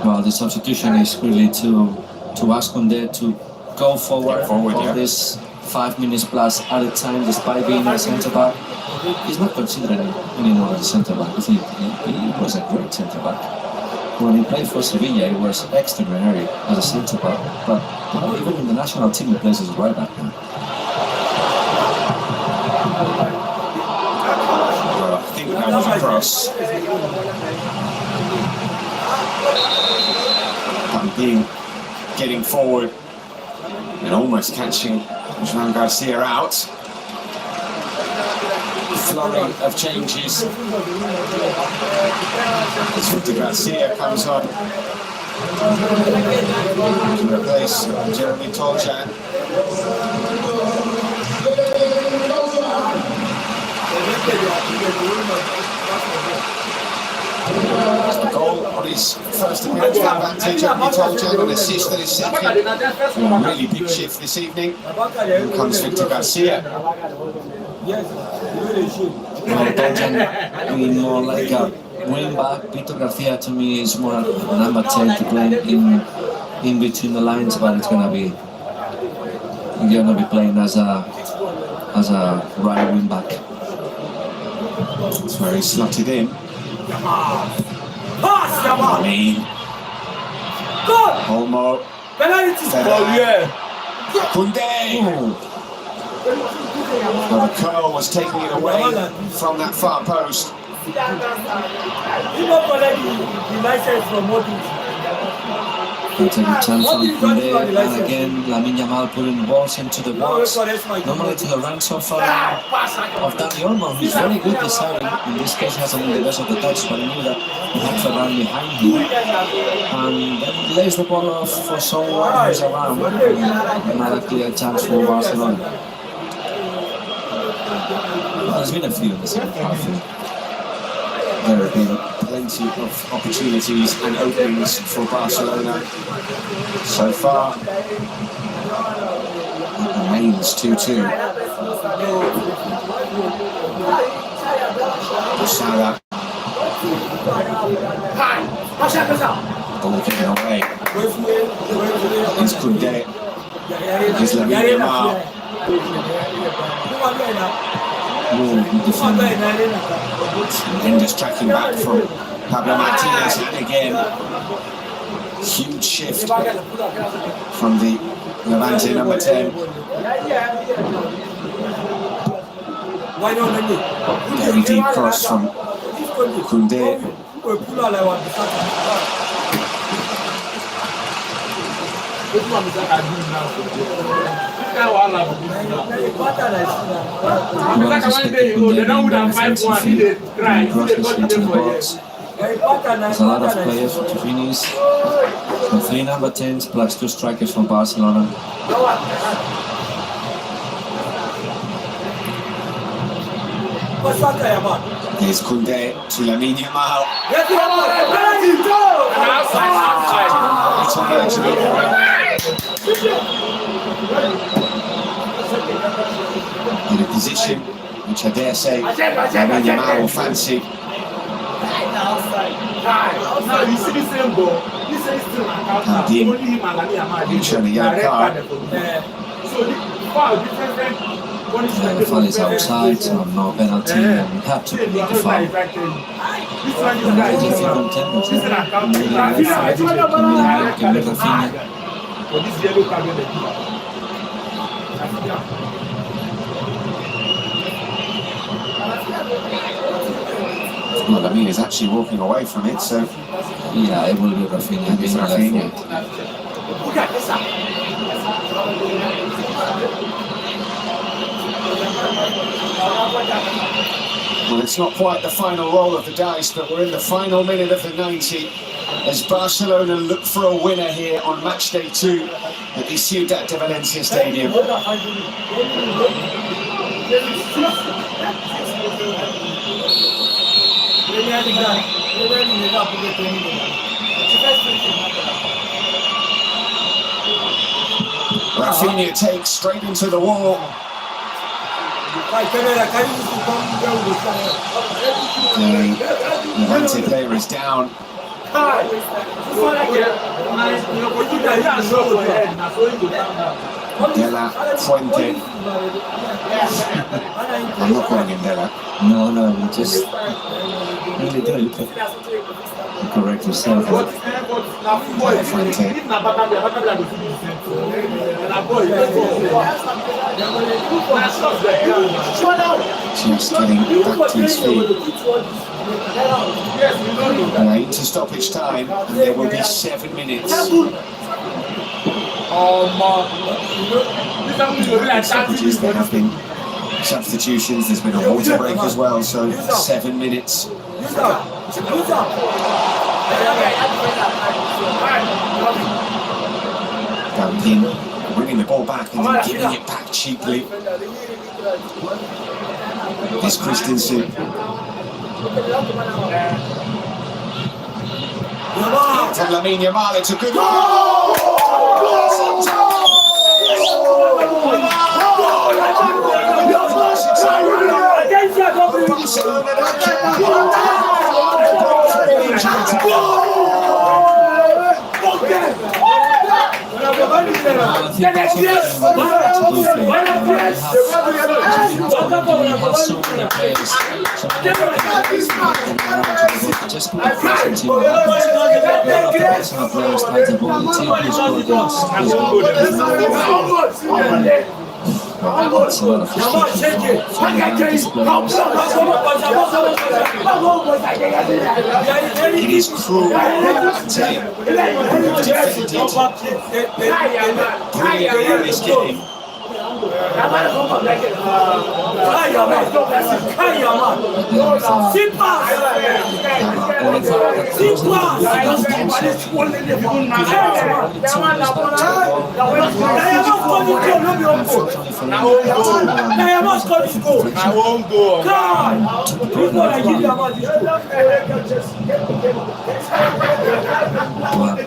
Well, the substitution is really to ask Koundé to go forward for this 5 minutes plus at a time, despite being a centre back. He's not considered anymore as a centre back. He was a great centre back. When he played for Sevilla, he was extraordinary as a centre back. But even in the national team, he plays as a right back now. Well, I think that was a cross. Being getting forward and almost catching Joan Garcia out. Flurry of changes. As Victor Garcia comes on to replace Jeremy Toljan. A goal on his first appearance for Levante, Jeremy Toljan, an assist on his second. A really big shift this evening. Here comes Victor Garcia. Toljan being more like a wing back. Victor Garcia to me is more a number 10 to play in between the lines, but it's gonna be playing as a right wing back. It's where he slotted in. Olmo. Koundé. Well, the curl was taking it away from that far post. He'll take a chance from Koundé, and again Lamine Yamal putting the balls into the box. Normally to the runs of Dani Olmo, who's very good deciding. In this case hasn't been the best of the touch, but he knew that he had to run behind him. And then lays the ball off for someone who's around. Another clear chance for Barcelona. Well, there's been a few in the second half. There have been plenty of opportunities and openings for Barcelona so far. It remains 2-2. Salah. Ball given away. It's Koundé. It's Lamine Yamal. Tremendous tracking back from Pablo Martinez, and again huge shift from the Levante number 10. Very deep cross from Koundé. There's a lot of players to finish. So 3 number 10s plus 2 strikers from Barcelona. There's Koundé to Lamine Yamal. It's on actually. In a position which I dare say Lamine Yamal will fancy. He's shown a yellow card. The foul is outside, so no penalty, and we have to make the foul. Well, I mean, he's actually walking away from it, so yeah, it will be Rafinha. it's Rafinha. Well, it's not quite the final roll of the dice, but we're in the final minute of the 90 as Barcelona look for a winner here on match day 2 at the Ciudad de Valencia Stadium. Rafinha takes straight into the wall. The Levante player is down. Della Fuente. I'm not calling him Della. No, we just really do it. Correct yourself. Della Fuente. Just getting back to his feet. Into stoppage time, and there will be 7 minutes. Stoppages, there have been substitutions, there's been a water break as well, so 7 minutes. Gampin bringing the ball back and then giving it back cheaply. It's Christensen. From Lamine Yamal, it's a good goal! so many players, just put the pressure team. A lot of the Barcelona players try to ball the team who's scored goals. It's a lot of frustration from the Levante's players. It is cruel to brilliantly in this game.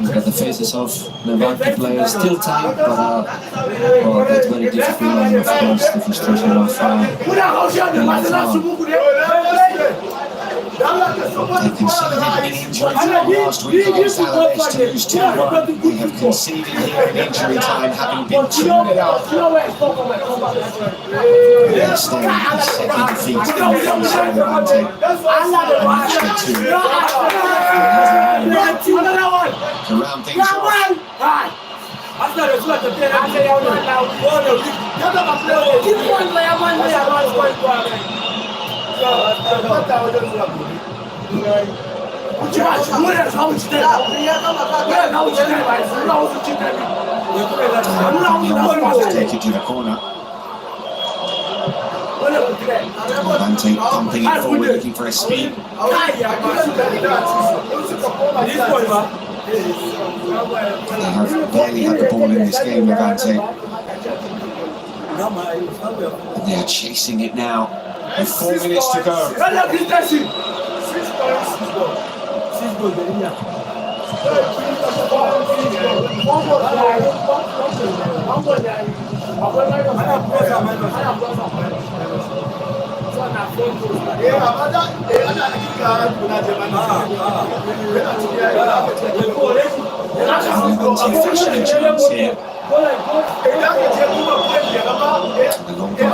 Got the faces of Levante players still tight, but that's very difficult, and of course the frustration of they conceded an injury time last week against Alaves to lose 2-1. They have conceded here in injury time, having been 2-0 up. They're staying in the second defeat in the Levante. To round things off. Take it to the corner. Levante pumping it forward, looking for a speed. They have barely had the ball in this game, Levante. And they are chasing it now. With 4 minutes to go. Fashioning chance here. The long ball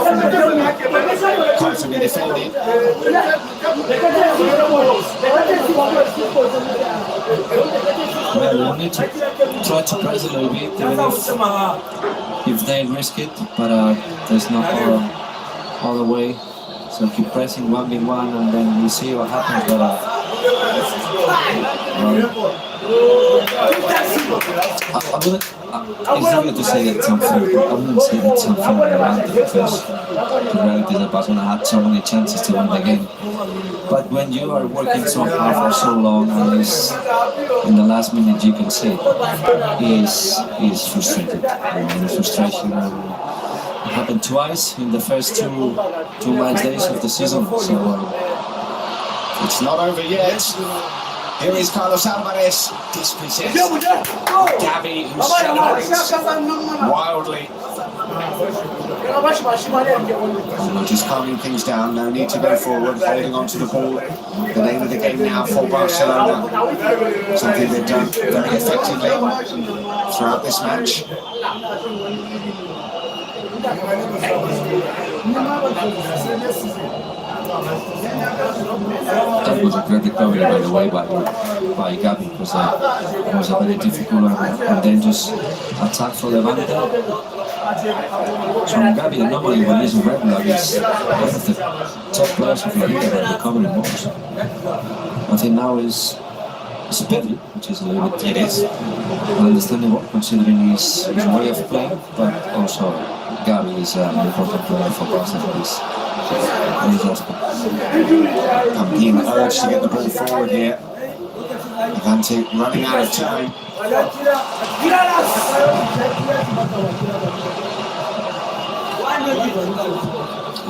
confidently defending. Well, we need to try to press a little bit, even if they risk it, but there's no other way. So keep pressing 1v1 and then we see what happens. But it's difficult to say that something. I wouldn't say that something around it because the reality is that Barcelona had so many chances to win the game. But when you are working so hard for so long, and it's in the last minute you can see is frustrated. The frustration happened twice in the first two match days of the season. So it's not over yet. Here is Carlos Alvarez, dispossessed. Gavi, who celebrates wildly. Just calming things down, no need to go forward, holding on to the ball. The name of the game now for Barcelona. Something they've done very effectively throughout this match. That was a great recovery, by the way, by Gavi, because it was a very difficult and dangerous attack for Levante. So Gavi, normally when he's regular, he's one of the top players of La Liga that recovering balls. I think now is Pedri, which is a little bit understandable considering his way of playing, but also Gavi is an important player for Barcelona. I'm being urged to get the ball forward here. Levante running out of time.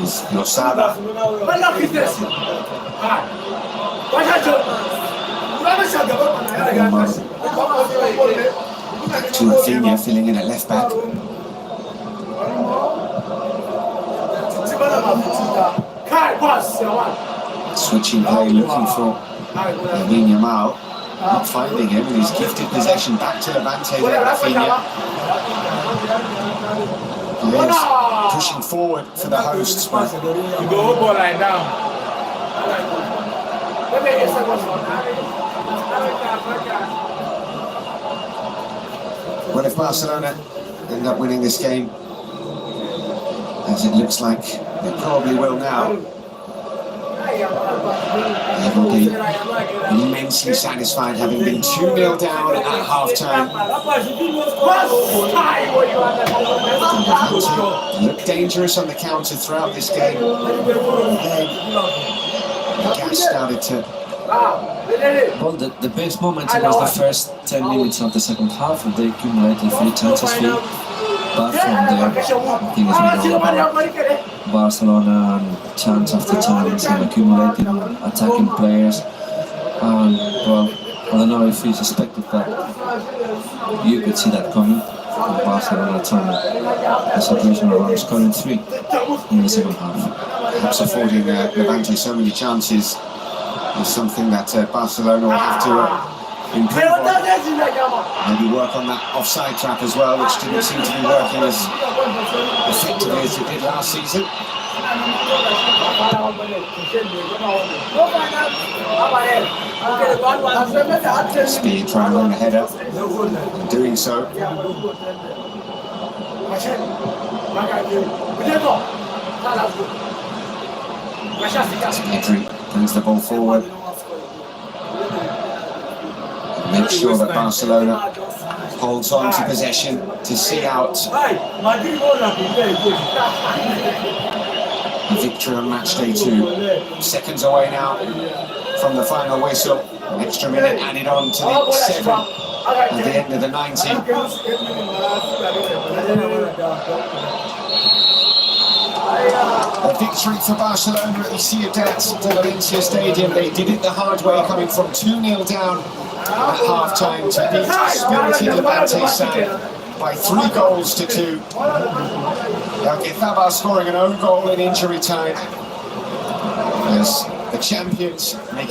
Is Losada. Back to Rafinha filling in at left back. Switching play, looking for Lamine Yamal. Not finding him, and he's gifted possession back to Levante there, Rafinha. Yes, pushing forward for the hosts, but You go ball line down. well, if Barcelona end up winning this game, as it looks like they probably will now, they will be immensely satisfied, having been 2-0 down at half-time. Looked dangerous on the counter throughout this game. Then the gas started to... Well, the best moment was the first 10 minutes of the second half, and they accumulated 3 chances here. But from there, I think it's been all about Barcelona and chance after chance and accumulating attacking players. And well, I don't know if you suspected that you could see that coming. And Barcelona turned the situation around, scoring 3 in the second half. Perhaps affording Levante so many chances is something that Barcelona will have to improve on. Maybe work on that offside trap as well, which didn't seem to be working as effectively as it did last season. Speed trying to run the header, and doing so. Pedri brings the ball forward. Make sure that Barcelona holds on to possession to see out a victory on match day 2. Seconds away now from the final whistle. An extra minute added on to the 7 at the end of the 90. A victory for Barcelona at the Ciutat de Valencia Stadium. They did it the hard way, coming from 2-0 down at half-time to beat spirited Levante side by 3 goals to 2. Alquezaba scoring an own goal in injury time as the champions make it